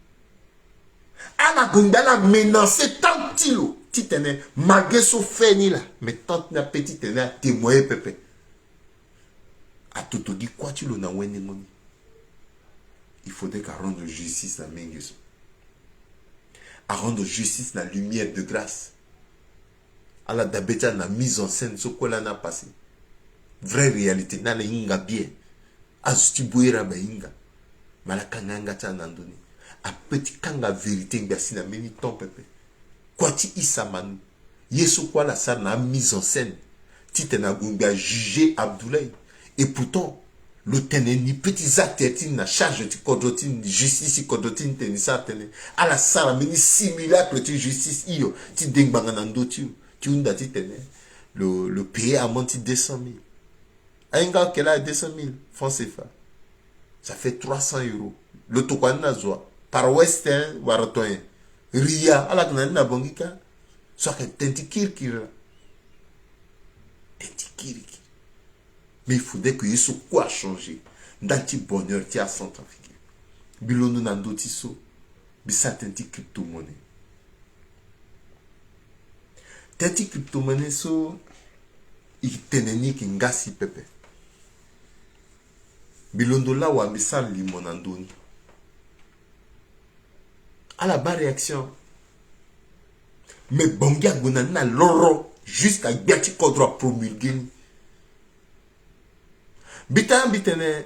Ala gundala menacé tant tilo. Titene malgré son feni là. Mais tant na petit tene a témoigné pepe. A toto di quoi tu na wene ngoni. Il faudrait qu'à rendre justice na mengeso. À rendre justice na lumière de grâce. À la dabeta na mise en scène ce qu'on a passé. Vraie réalité na le inga bien. A stibuera ba inga. Malaka nanga ta nandoni. A petit kanga vérité ngasi na meni ton pepe. Kwati isamanu. Yesu kwa la sa na mise en scène. Titena gunga jugé Abdoulaye. Et pourtant, le tene ni petits actes na charge de kodotine justice kodotine tenisa tene. A la sa na meni simulacre de justice iyo. Ti dengbanga nando ti. Ti unda ti tene. Le pays a menti 200 000. Aïnga qu'elle a 200 000 francs CFA. Ça fait 300 €. Le tokwan na zoa. Par Western, Waratoyen. Ria, à la Gnana Bongika. Soit que Tentikirkira. Tentikirki. Mais il faudrait que ce quoi changer. Dans le bonheur, tu as Centrafrique. Bilonou Nando Tiso. Bisa Tenti crypto-monnaie. Tenti crypto-monnaie, so. Il teneni ki ngasi pepe. Bilondo la wa bisa limonandoni. À la bas réaction. Mais Bongia Gonana loro jusqu'à Biati Kodra promulguer. Bitan bitene.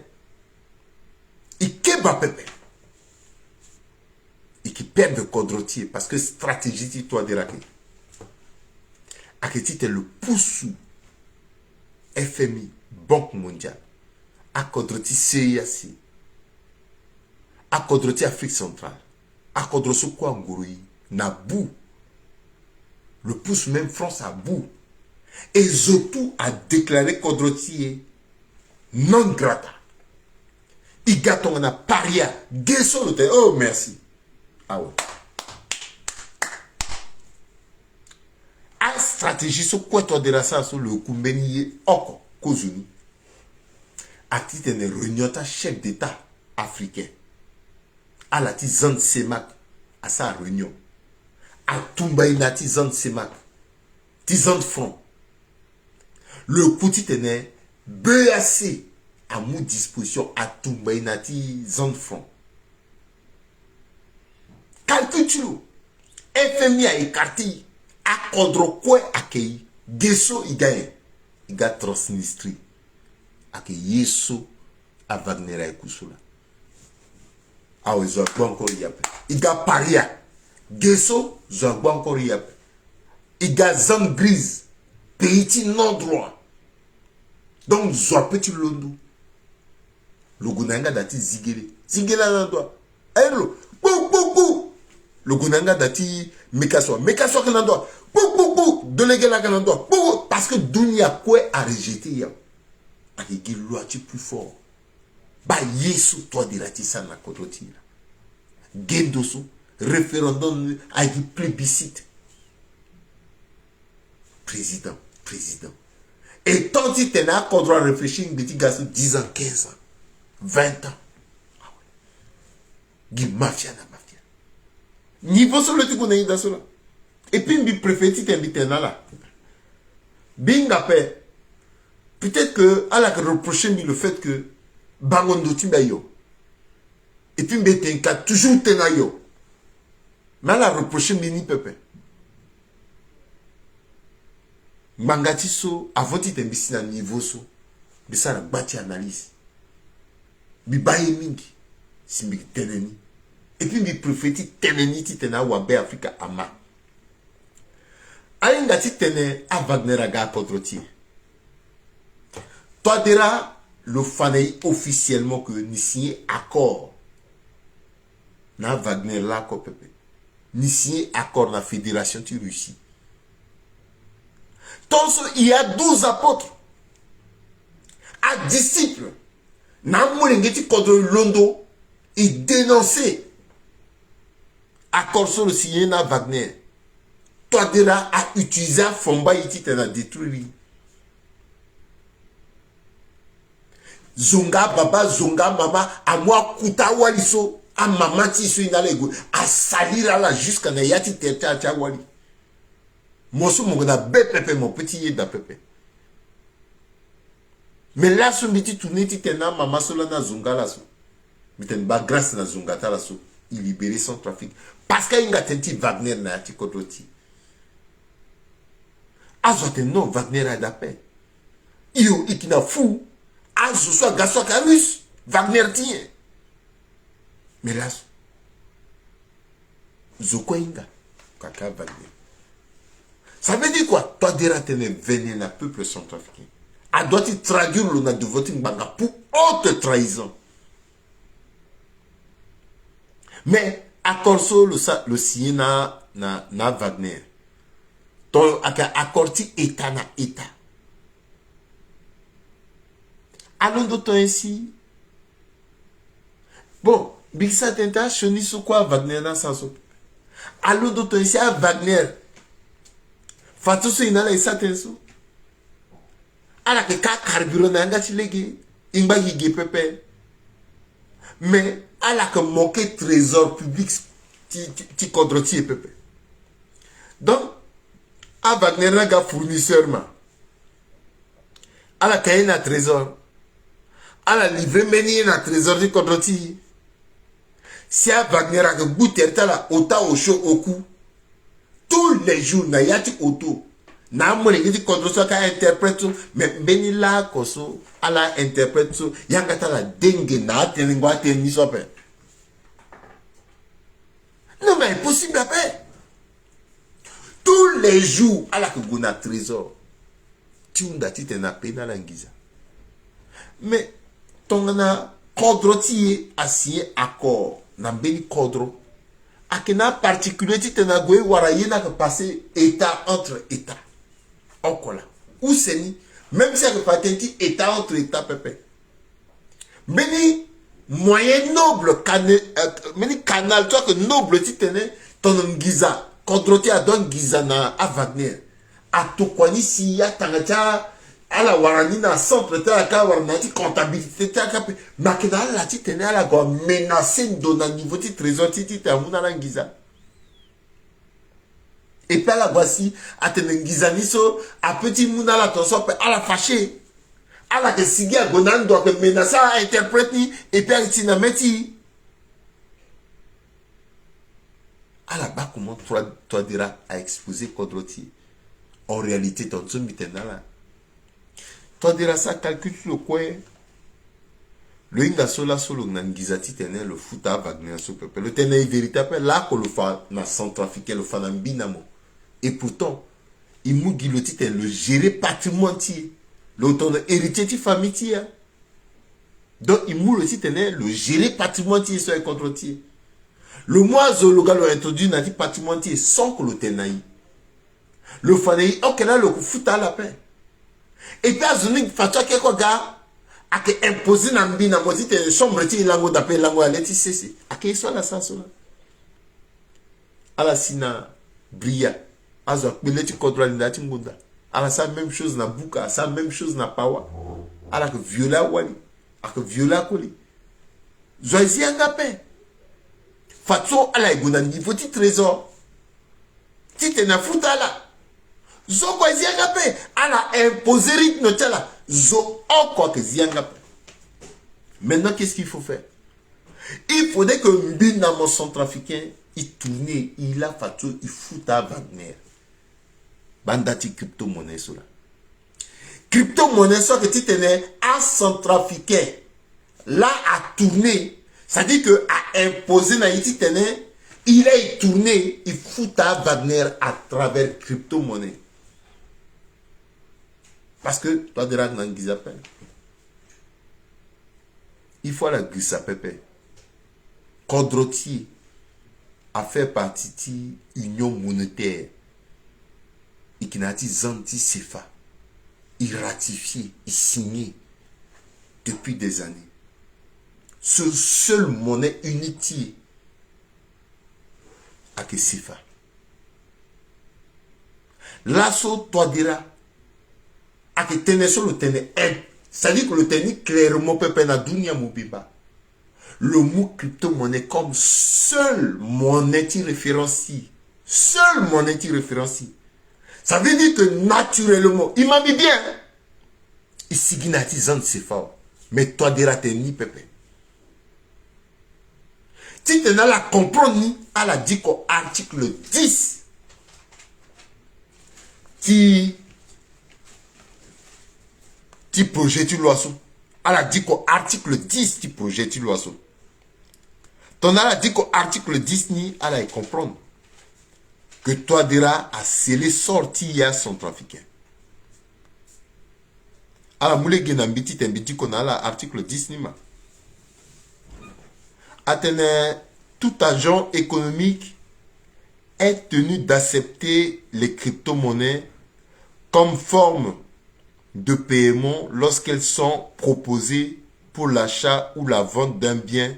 Ikeba pepe. Iki perd de Kodrotier parce que stratégie ti toi de la Aketi te le pousse FMI, Banque mondiale. A Kodroti CIAC. A Kodroti Afrique centrale. A Kodroso quoi Ngoroui. Na bout. Le pousse même France à bout. Et Zotou a déclaré Kodroti non grata. Igaton a paria. Gesso le te. Oh merci. Ah ouais. A stratégie sur quoi toi de la ça sur le Kumbeni Oko Kozuni. A titre de réunion chef d'État africain. À la tizan Semak à sa réunion. À Tumbaïna tizan Semak. Tizan front. Le petit tenait BAC à mon disposition à Tumbaïna tizan front. Calcule FMI a écarté à contre quoi accueilli. Gesso il gagne. Il gagne Transnistrie. Accueilli Yeso à Wagner et Kousoula. Ah oui, je vais encore y appeler. Il gagne Paria. Gesso, je vais encore y appeler. Il gagne Zone Grise. Petit non droit. Donc, zoa petit londo. Le gunanga dati zigele. Zigele nan doa. Aero. Bou, bou, bou. Le gunanga dati mekaswa. Mekaswa nan doa. Bou, bou, bou. Délégué la nan doa. Bou. Parce que Dunia quoi a rejeté ya. Avec loi tu plus fort. Ba yesu toi dirati ça na kototira. Gendoso. Référendum avec plébiscite. Président. Et tant que tu n'as pas droit de réfléchir, tu as 10 ans, 15 ans, 20 ans. Il mafia na mafia. Niveau sur le truc qu'on a eu dans cela. Et puis, il préfère t'inviter là. Binga paix. Peut-être que, à la reprocher le fait que, bangondo timbayo. Et puis, il y a toujours tenayo. Mais à la reprocher, mini pepe. Mangati so, avant de t'embisser à niveau so, mais ça la bâti analyse. Mi baye mingi, si mi teneni. Et puis mi préféti teneni ti tena wabe Afrika ama. Aïnga ti tene a Wagner aga kodroti. Toi dira le fanei officiellement que ni signé accord. Na Wagner la ko pepe. Ni signé accord na fédération ti Russie. Donc, il y a 12 apôtres à disciples. Namolengeti contre Londo, il dénonçait accord sur le signé na Wagner. Toi, déjà, à utiliser Fomba, il t'a détruit. Zonga, baba, zonga, mama, à moi, kuta waliso, à maman, tiso, inalego, à salir là jusqu'à Nayati, tete, wali. Mosso mongona bépépé mon petit yé da pépé. Mais là son petit tourné titena mama sola na zunga la so. Miten ba grâce na zunga ta la so. Il libérait son trafic parce qu'il a tenti Wagner na ti kodoti. Azote non Wagner a da paix. Io ikina fou. Azo so gaso ka russe. Wagner tient. Mais là zoko inga kaka Wagner. Ça veut dire quoi? Toi, déjà, tu es venu dans le peuple centrafricain. A doit-il traduire le nom de voting banga pour haute trahison. Mais, à Corso, le signé na Wagner. Donc, accordi État na État. Allons d'autant ainsi. Bon, Bissa Tenta, je n'y sais quoi Wagner na sans. Allons d'autant ainsi à Wagner. Fatuso inala isatenso. Ala ke ka carburant na ngati legi ingba hige pepe. Mais ala ke moquer trésor public ti kodroti pepe. Donc a Wagner na ga fournisseur ma. Ala ka na trésor. Ala livrer meni na trésor ti kodroti. Si a Wagner a ke bouter tala ota au chaud au cou. Tous les jours, na yati auto. Na mole gidi kontroso ka interprète mais beni la koso ala interprète yangata la dengue na teningwa teni sope. Non mais impossible après. Tous les jours ala que guna trésor. Tiunda ti tena pena langiza. Mais tongana kodroti a signé accord na beni kodro. Akena particulier ti tena goe wara yena que passer état entre état. Okola. Ou c'est ni même si elle patenti état entre état pépé. Meni moyen noble canal toi que noble ti tene ton ngiza kontroti a don ngiza na a Wagner. A to kwani si ya tangata ala warani na centre ta ka warana ti comptabilité ta ka makina la ti tene ala go menacer dona niveau ti trésor ti ta muna la ngiza. Et puis la voici à tenengizaniso à petit mouna la tonso à la fâché à la que sigia gonan doit que menacer à interpréter et puis à itinameti à la bas comment toi diras à exposer Kodroti en réalité ton son mitena là toi diras ça calcule le coin le inga sola solo nangizati tene le futa Wagner so pepe le tene véritable là que le fa na centrafricain le fa na binamo. Et pourtant, il mou guillotit le gérer patrimoine ti l'automne héritier ti famille ti donc il mou le titre le gérer patrimoine ti sur contre ti le mois zologa lo introduit na ti patrimoine ti sans que le tenaï le fanei ok là le fout à la paix et puis azuni fatua quelque gars a que imposer na mbina mo ti te chambre ti lango d'appel lango à leti ceci a que soit la ça là ala sina bria azo pele ti contrôle ndati ngunda ala ça même chose na buka ça même chose na pawa ala que viola wali a que viola koli zoizi ngape fatso ala iguna niveau ti trésor ti te na futa la zo kwa ziangape ala imposer rythme tela zo encore que ziangape. Maintenant qu'est-ce qu'il faut faire? Il faudrait que Mbina mon centrafricain il tourne il a fatso il fout à Wagner bandati crypto-monnaie cela crypto-monnaie soit que tu tenais à centrafricain là à tourner ça dit que à imposer na iti tenait il a tourné il fout à Wagner à travers crypto-monnaie. Parce que toi, de là, il faut la guisapépé. Kodroti a fait partie de l'union monétaire. Et qui n'a dit Zanti Sefa. Il ratifié, il signé depuis des années. Ce seul monnaie unité à que Sefa. L'asso, toi, dira. A que tenez sur le tenez c'est-à-dire que le tenez clairement peut na dunia mobiba le mot crypto-monnaie comme seule monnaie qui référencie seule monnaie qui référencie ça veut dire que naturellement il m'a mis bien ici guinatizant c'est fort mais toi dira tenez pépé si tu n'as la comprendre ni à la dit qu'au article 10 qui projet du l'oiseau. Elle a dit qu'au article 10 du projet du l'oiseau. Ton a dit qu'au article 10 ni elle a comprendre que toi dira a scellé sorti à son trafiquant. Elle a moulé genambiti tembiti qu'on a l'article 10 ni ma. Attener tout agent économique est tenu d'accepter les crypto-monnaies comme forme de paiement lorsqu'elles sont proposées pour l'achat ou la vente d'un bien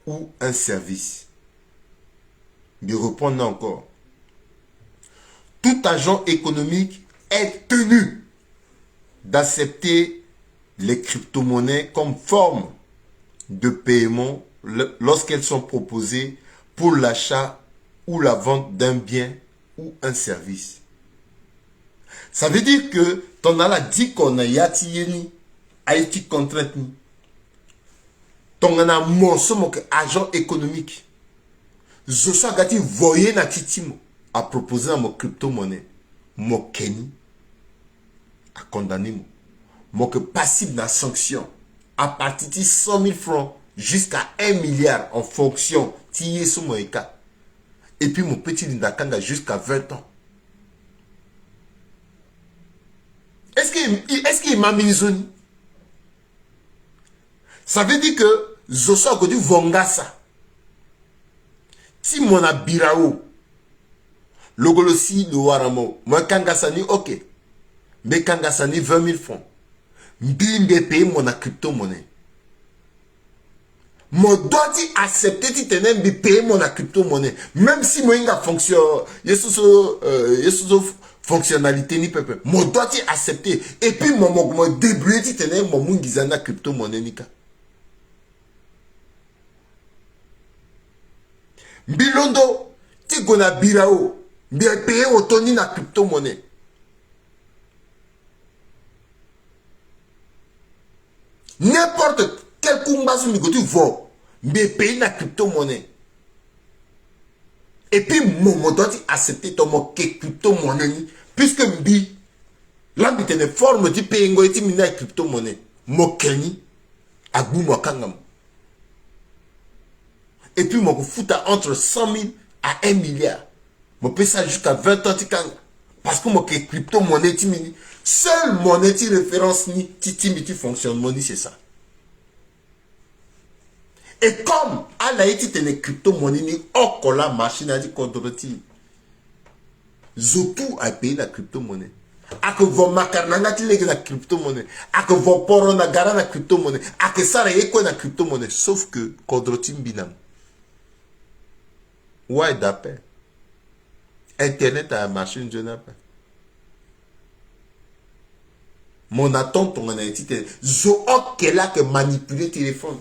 ou un service. Je reprends encore. Tout agent économique est tenu d'accepter les crypto-monnaies comme forme de paiement lorsqu'elles sont proposées pour l'achat ou la vente d'un bien ou un service. Ça veut dire que ton ala dit qu'on a yati yeni, a été contrainte ni. Ton ana monsomo que agent économique. Je suis gati voyé na kitimo à proposer à mon crypto-monnaie. Mon Kenny a condamné moi. Mon que passible na sanction à partir de 100 000 francs jusqu'à 1 milliard en fonction tiye sur mon état. Et puis mon petit Lindakanga jusqu'à 20 ans. Est-ce qu'il m'a mis zone? Ça veut dire que Zoso a dit Vongasa. Si mon abirao, logolosi le waramo, moi kangasani, ok. Mais kangasani 20 000 francs. Mbimbe paye mon crypto-monnaie. Mon doit accepter de tenir de payer mon crypto-monnaie. Même si moi il fonction, fonctionnalité ni peuple. Mon doit accepter. Et puis mon débrouiller de tenir mon mungizana crypto-monnaie nika. Bilondo, ti gona birao, bien payer autoni na crypto-monnaie. N'importe quel kumbasu mi gotu vo, bien payer na crypto-monnaie. Et puis mon doit accepter ton mot crypto-monnaie puisque mbi l'ambite ne forme du payer ngo eti mina crypto-monnaie. Mo keni agbu mo kangam. Et puis, mon fouta entre 100 000 à 1 milliard. Mon peut ça jusqu'à 20 ans. Parce que mon crypto-monnaie, seule monnaie qui référence ni qui fonctionnement, c'est ça. Et comme à la été une crypto-monnaie, ni la machine a dit contre-ti. Zotou a payé la crypto-monnaie. A que vos macarnana qui lègue la crypto-monnaie. A que vos poros na gara la crypto-monnaie. A que ça règle quoi la crypto-monnaie. Sauf que contre-ti binam. Ouais, d'après. Internet a machine, je n'ai pas. Mon attente, on a été. Zo ok là que manipuler téléphone.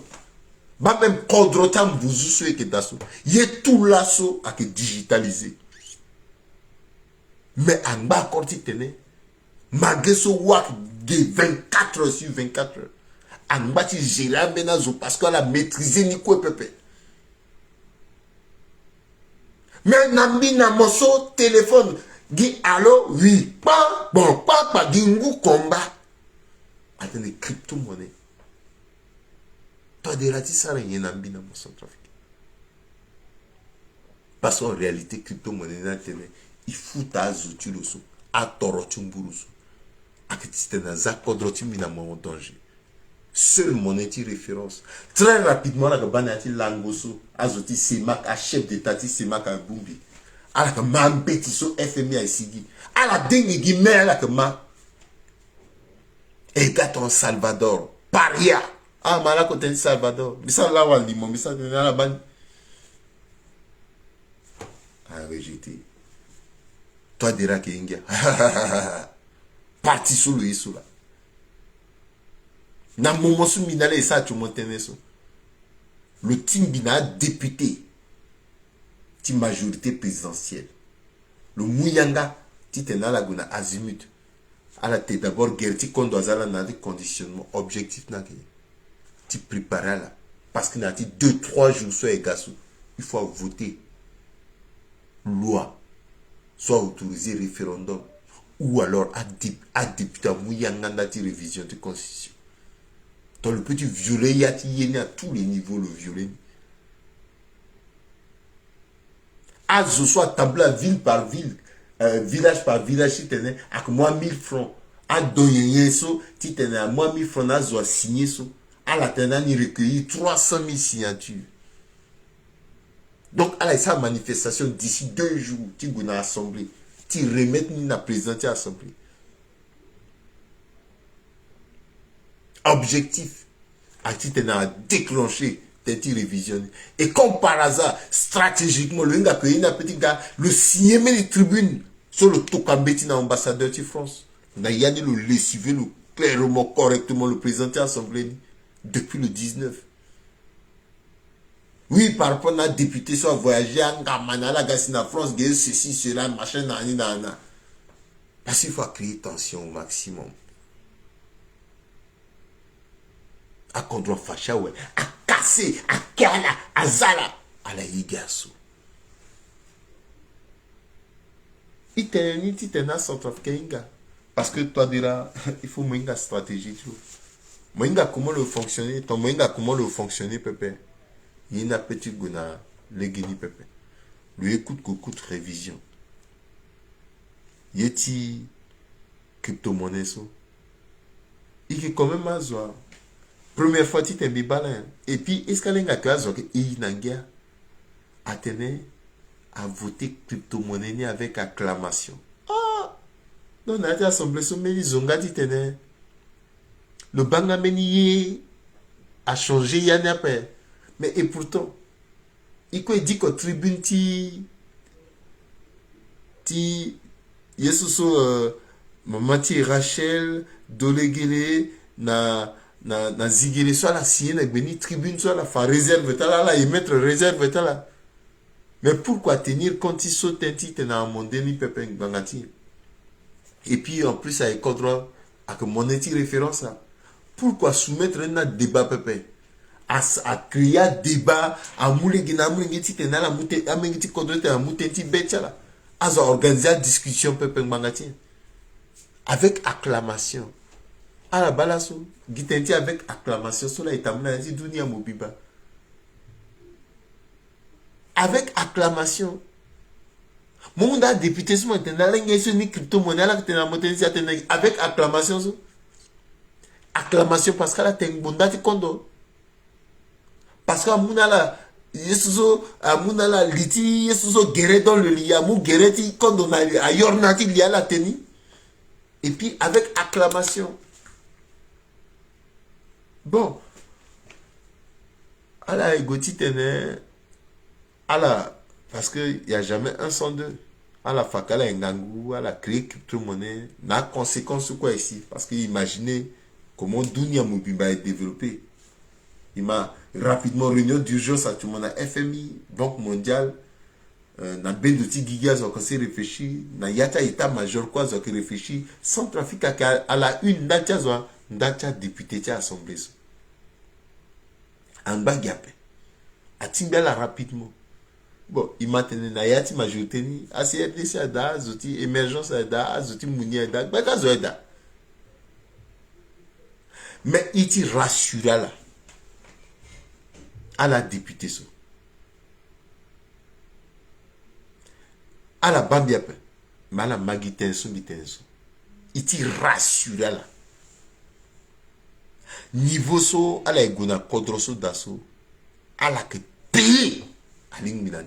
Bah même kodrotam vous souhaitez que d'asso. Yé tout l'asso à que digitaliser. Mais en bas quand tu tenais, malgré ce wak de 24 heures sur 24 heures. En bas tu gères menazo parce qu'elle a maîtrisé ni quoi pépé. Mais nambi na moso téléphone. Gi allo oui. Pas bon pas gingu combat. Attendez crypto-monnaie. Toi, déjà, tu sais, il y a un ambi dans mon trafic. Parce qu'en réalité, crypto-monnaie, il faut ta zoutu le sou, à torotumbourou sou, à que tu t'es dans un cadre en danger. Seule monnaie de référence. Très rapidement, la banati langoso, à zouti semak, à chef d'état, semak à bumbi. À la que m'embêti so FMI à Sigi. À la dingue guillemets, à la que ma. Et gâteau Salvador, paria. Ah, malak côté Salvador. Mais ça là, on dit, mais ça, c'est la banne. Ah, rejeté. Toi, diras que Ingia. Parti sous le Issou là. Na moment sous minale, ça, tu montes ça. Le team bina député. Team majorité présidentielle. Le Mouyanga, titena la guna azimut. À la tête d'abord, guerre, tu condois à la conditionnement objectif n'a tu prépares là. Parce qu'il y a 2-3 jours sur les gars, il faut voter. Loi. Soit autoriser référendum. Ou alors à député à Mouyanganda révision de constitution. Donc le petit violet, il y a à tous les niveaux le violet. À ce soit tableau ville par ville, village par village, si tu es à moi 1000 francs. À donner ça, si tu es à moi 1000 francs, à doit signer ça. À la tenance, il recueillit 300 000 signatures. Donc, à la manifestation, d'ici 2 jours, tu vas dans l'assemblée. Tu remets la présidente à l'assemblée. Objectif, tu as déclenché tes révisions. Et comme par hasard, stratégiquement, le petit gars, le signé les tribunes sur le Tokambeti dans l'ambassadeur de France. Il y a le lessivé, le clairement, correctement, le présenter à l'assemblée depuis le 19. Oui, par rapport à un député soit voyagé à Ngamana, la France, ceci, cela, machin, nanana. Parce qu'il faut créer tension au maximum. À contre facha, ouais. À casser, à kala, à zala, à la yigasu. Il t'en a centrafricain. Parce que toi, déjà, il faut une stratégie. Moinga, comment le fonctionner? Ton moinga, comment le fonctionner, pépé? Il y a un petit guna, les guinées, pépé. Lui écoute, révision. Il y a des crypto-monnaies. Il est quand même à zoa. Première fois, tu t'es mis balin. Et puis, est-ce qu'il y a un cas qui a tenu à voter crypto-monnaie avec acclamation? Ah! Non, on a été assemblé sur mes zonga dit le bangameni a changé, il y en a pas. Mais et pourtant, il dit que tribune ti yesuso maman ti Rachel dolegele na zigele soit la sienne na beni tribune soit la fa réserve là et mettre réserve là. Mais pourquoi tenir compte si saute un titre dans mon demi pepin bangati? Et puis en plus ça est contre à que mon référence là. Pourquoi soumettre un débat pepin? À créer un débat à moulegina moulengiti tena la mouté à mengiti kodrete à moutenti betchala à organiser une discussion pepin bangati avec acclamation à la balasso gitenti avec acclamation sur la étamna dit dunia mobiba avec acclamation Mon gars, député, ce matin, ni crypto-monnaie, avec acclamation. Acclamation parce qu'elle a un bon date condo. Parce que Mounala, Yesuzo, Mounala, Liti, Yesuzo, guéret dans le lit, Mou guéret, condo, a yornati, il y a la tenue. Et puis avec acclamation. Bon. À la égotite, à la. Parce qu'il n'y a jamais un sans deux. À la fakala ngangou, à la créer crypto-monnaie, n'a conséquence quoi ici? Parce que imaginez comment Dunia Mobimba est développé. Il m'a rapidement réunion d'urgence à tout le monde, FMI, Banque mondiale, na ben de ti gigas on s'est réfléchi, na yata état-major quoi on réfléchi, sans trafic à la une ndacha député à assemblée. En bas gapé. A timbela rapidement. Bon, il m'a tenu na yati majorité ni, a CRDC a da, zoti émergence a da, zoti mouni a da, baka zo da. Mais il t'y rassura là. À la députée so. À la bambiape. Mais à la magitenso mitenso. Il t'y rassura là. Niveau so, à la egona kodroso daso. À la que paye. À l'ingminan.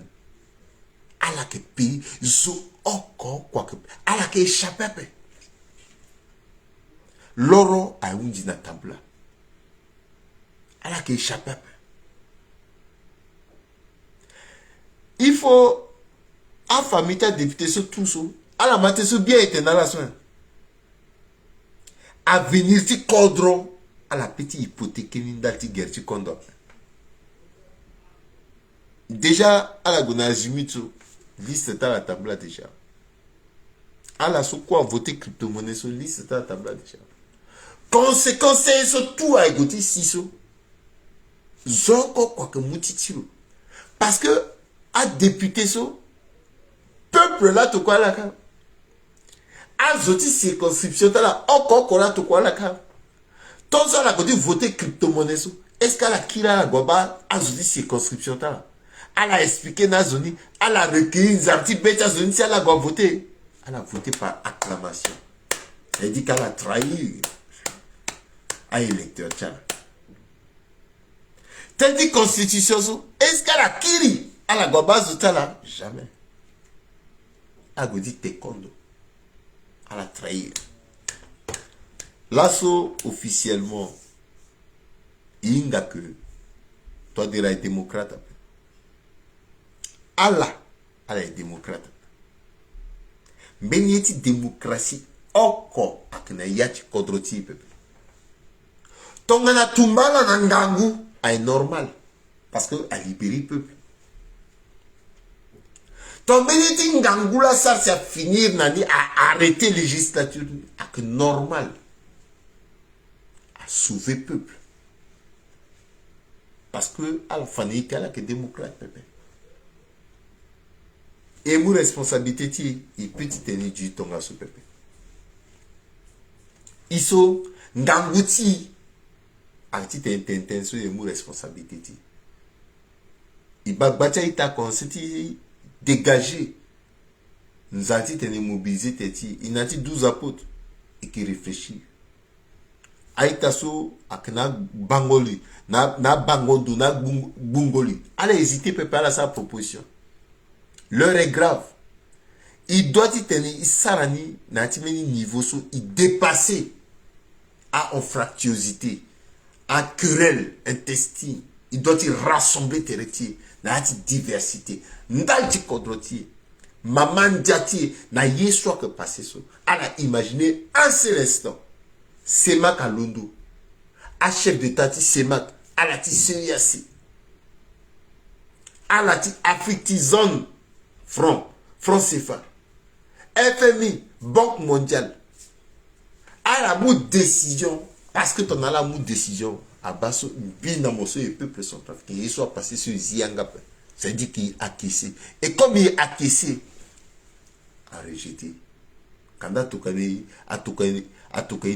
À la que paye. So, encore quoi que. À la que échappe. L'oro a un dina tabla. À la que échappe. Il faut à famille ta député sur tout ça. À la matin sur bien été dans la soin. À venir si cordron à la petite hypothèque ni dati gerti kondo. Déjà à la gonazimitsu liste à la table déjà. À la sous quoi voter crypto-monnaie sur liste à la table déjà. Conséquence c'est sur tout à écouter si so. Zoko quoi que moutitiro. Parce que à député so peuple là to quoi la ka a zoti circonscription là encore là to quoi la ka ton ça la côté voter crypto-monnaie so est-ce qu'elle a kila la goba a zoti circonscription là elle a expliqué na zoni elle a recueilli des articles bêta zoni si elle a voté elle a voté par acclamation elle dit qu'elle a trahi à électeur tiens t'as dit constitution so est-ce qu'elle a kiri à la goba zota là jamais a dit taekwondo à la trahir. L'assaut officiellement, il n'y a que toi de la démocrate. Allah, elle est démocrate. Mais il y a une démocratie encore avec yati kodroti pepe. Tongana tumbala nangangu est normal parce que a libéré peuple. Ton bénédit Ngangula, ça c'est à finir, nani, à arrêter la législature, à normal, à sauver le peuple. Parce que, à la fin, il y a que démocrate, pépé. Et mon responsabilité, il peut tenir du temps à ce peuple. Ils sont Ngangouti, à titre intention, et mon responsabilité. Il va battre, il t'a constaté. Dégager. Nous avons été mobilisés, il y a 12 apôtres et qui réfléchissent. Aïtaso, akna bangoli, na bangondo, na bungoli. Allez hésiter, préparer à sa proposition. L'heure est grave. Il doit y tenir, il sarani, na timeni niveau so, il dépasser à en fractuosité, à querelle intestine. Il doit y rassembler tes rectiers, na diversité. Ndalti kodroti, maman diati, na yeswa que passé so. Elle a imaginé un seul instant. Semak à Londo. A chef de tati Semak. Elle a ti Seriasi. Elle a ti Afrique-Zone. Franc CFA. FMI, Banque mondiale. Elle a mou décision. Parce que ton a la mou décision. À Basso, Binamoso et peuple sont africains. Ils sont passés sur Ziangap. C'est-à-dire qu'il a acquiescé. Et comme il est acquiescé, a rejeté. Quand a tokane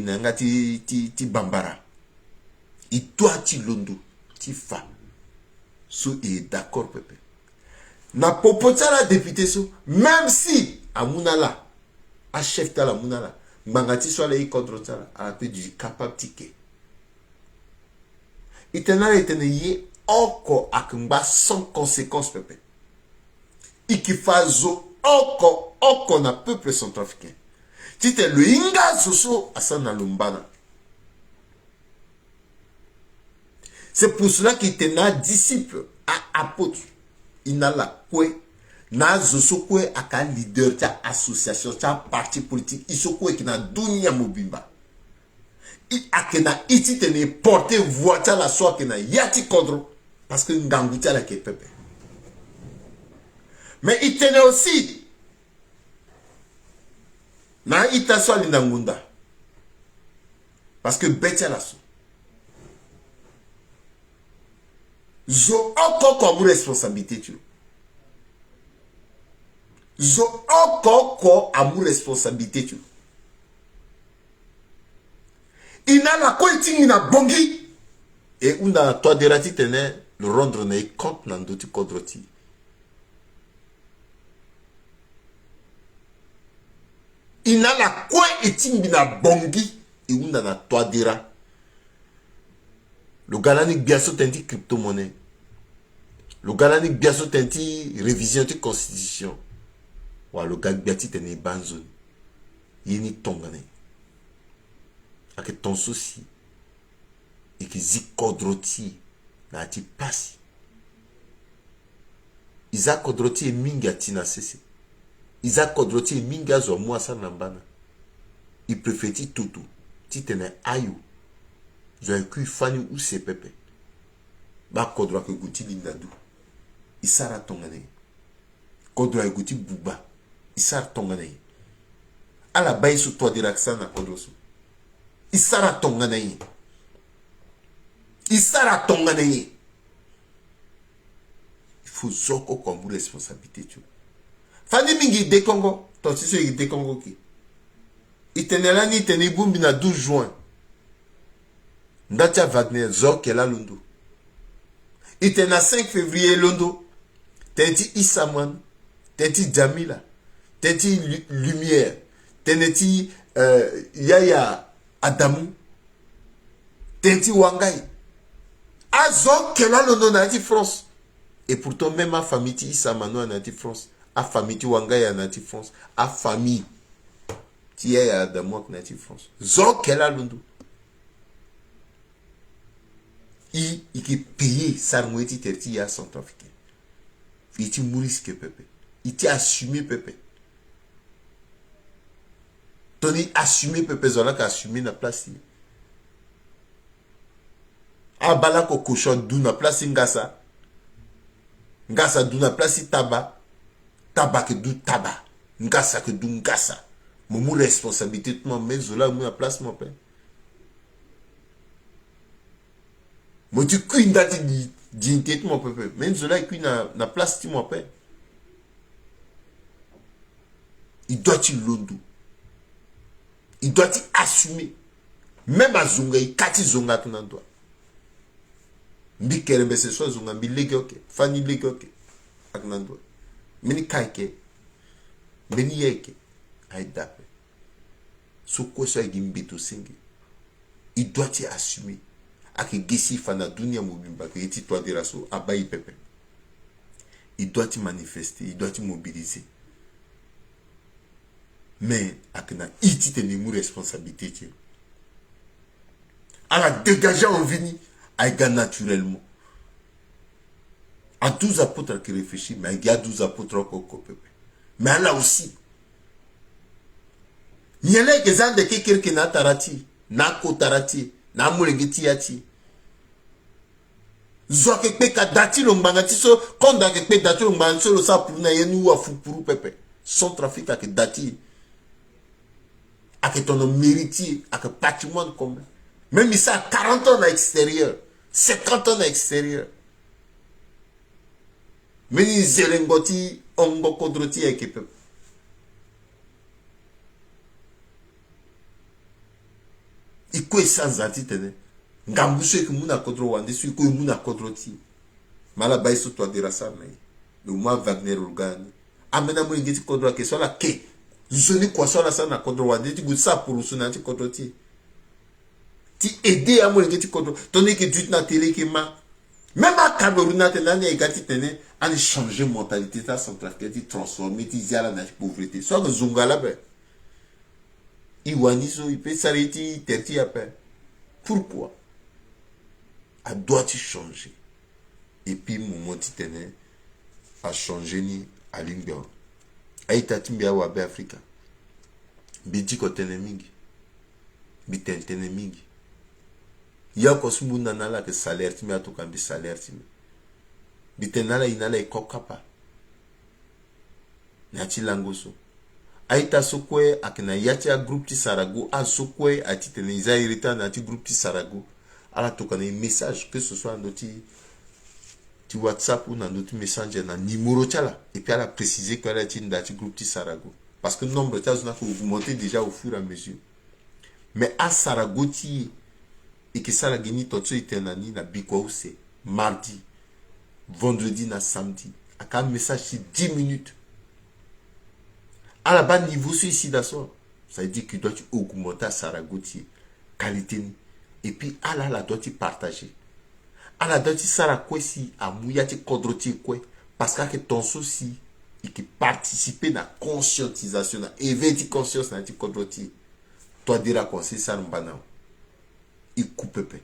nanga ti bambara. Il doit ti londo, ti fa. So est d'accord, peuple. Na popotala député so, même si à Mounala, à chef tala Mounala, Mbangati soit les contre tala, à la paix du capable ticket. Itena yé oko akmba sans conséquence pepe. Ikifazo oko na peuple centrafricain. Tite le inga soso asana lumbana. C'est pour cela qu'il était un disciple à apôtre. Il n'a la kwe. Na zoso kwe aka leader ta association ta parti politique. Il so kwe qui na dunia mobimba. Il akena iti tene porter voix ta la soa kena yati kodro. Parce que ngangoutia la ke pepe. Mais il tenait aussi. Na ita soa linangunda. Parce que betia la so. Zo oko comme responsabilité tu. Zo oko comme responsabilité tu. Ina la koiting ina bongi. Et una toi derati tene le rendre ne compte nandoti kodroti. Ina la koi eting ina bongi. Et una na toi dera. Le galanique biaso tenti crypto-monnaie. Le galanique biaso tenti révision de constitution. Wa le gag biati teni banzone. Yeni tongane. Ake ton souci. Et qui zik kodroti. Na ati pasi. Iza kodroti e minga tina sese. Iza kodroti e minga zo mwasa nambana. I prefeti tutu. Ti tene ayu. Zo ku fani ou se pepe. Ba kodra ke guti lindadu. Isara tongane. Kodra guti buba. Isara tongane. Ala bayi su toi diraksa na kodrosu. Isara tongane. Isara tongane. Il faut zoko comme responsabilité tu. Fani mingi de Congo. Ton si c'est de Congo ki. Itenela ni teni bumbi na 12 juin. Ndatia Wagner Zokela Londo. Il était le 5 février Londo. Tenti Issaman. Tenti Jamila. Tenti Lumière. Tenti Yaya Adamou. Tenti Wangai. A Zokela Londo na France. Et pourtant même ma famille Issamano en France. A famille Wangai en France. A famille Yaya Adamou en France. Zokela Londo. Il qui payé Sarmoueti Terti à Centrafricain. Il était mourisque pepe. Il était assumé pepe. Tony assumé pepe zola qui assumé na place. Abala ko cochon dou na place ngasa. Ngasa dou na place taba. Taba que dou taba. Ngasa que dou ngasa. Mon responsabilité tout mon mais zola ou na place mon père. Moi tu cuis date d'inquiète mon peuple. Même cela cuit na place mon père. Il doit il londo. Il doit il assumer. Même à Zunga, il kati Zunga tout nan doit. Mbi kerembe se so Zunga mbi legoke, fani legoke ak nan doit. Meni kaike. Meni yeke. Ay dape. Soko so gimbeto singi. Il doit il assumer. Ake gesi fana dunia mobimba que eti toi de raso abayi pepe. Il doit y manifester, il doit y mobiliser. Mais akena iti tene mou responsabilité ti. ala dégager en vini aïga naturellement. À 12 apôtres qui réfléchissent, mais il y a 12 apôtres au peuple. Mais là aussi, il y a des gens qui na tarati, na ko tarati, na mulengiti yati. Zoke pe ka dati lo mbangati so, konda ke pe dati lo mbangati so lo sa pour na yenu wa fupuru pepe. Son trafic avec dati, avec ton méritier, avec patrimoine commun. Même ça 40 ans à l'extérieur, 50 ans à l'extérieur. Mais ni zelengoti, ongo kodroti avec peuple. Il quoi sans antitene. Ngambushe que muna kodro wande, suis quoi muna kodroti. Mala baïso toi de rasa mais. le mois Wagner Urgan amena mo ngeti kodro ke sola ke zoni kwa sola sana kodro wa ndeti gutsa pour suna ti kodro ti aider à mo ngeti kodro tandis que tu na télé que ma même à Cameroun na tena ne gati tene an changer mentalité ta centrafricaine ti transformer ti ziala na pauvreté so que zungala be iwaniso ipe sariti terti après pourquoi a doit changer et puis mon ti tene a changé ni à l'ingéo aïta timbia wa be Africa bidi ko tene mingi bitentene mingi ya ko sumuna nala ke salaire timbia to kan bi salaire timbia bitenala inala e kokapa na ti langoso aïta sokwe akina yati a groupe ti sarago a sokwe a ti tene isa irita na ti groupe ti sarago ala to kan message que ce soit dans ti WhatsApp ou dans notre messenger na numéro tala et puis elle a précisé qu'elle est une date groupe ti Sarago parce que le nombre de tas n'a augmenté déjà au fur et à mesure mais à Sarago ti et que ça la gagné totso itenani na biko c'est mardi vendredi na samedi à un message c'est 10 minutes à la bas niveau sur ici d'assaut ça veut dire que doit augmenter à Sarago ti qualité et puis à la doit partager ala dati sara kwesi amuyati kodroti kwe parce que ton souci et qui participer na conscientisation na éveiller conscience na ti kodroti toi dira quoi c'est ça mbana il coupe pe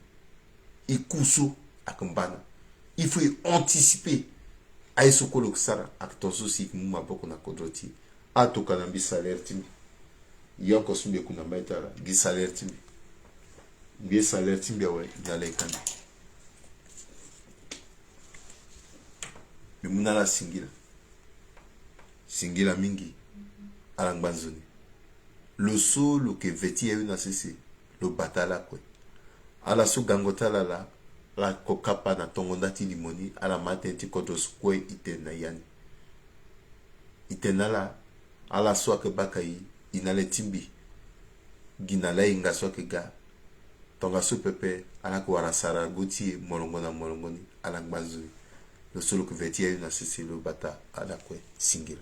il kuso akambana il faut anticiper ay sokolo sara ak ton souci mu maboko na kodroti ato kanambi salaire timi yoko sumbe kuna maitara gi salaire timi bi salaire timi ouais dans kandi munala singila mingi alangbanzoni le solo que veti eu na sese lo batala kwe ala su gangotala la kokapa na tongonda ti limoni ala matenti kodos kwe itena yani itenala ala so ke bakai inale timbi ginala inga so ke ga tonga su pepe ala ko wara sara goti molongoni alangbanzoni le solo que vetia na sisi lo bata ala kwe singila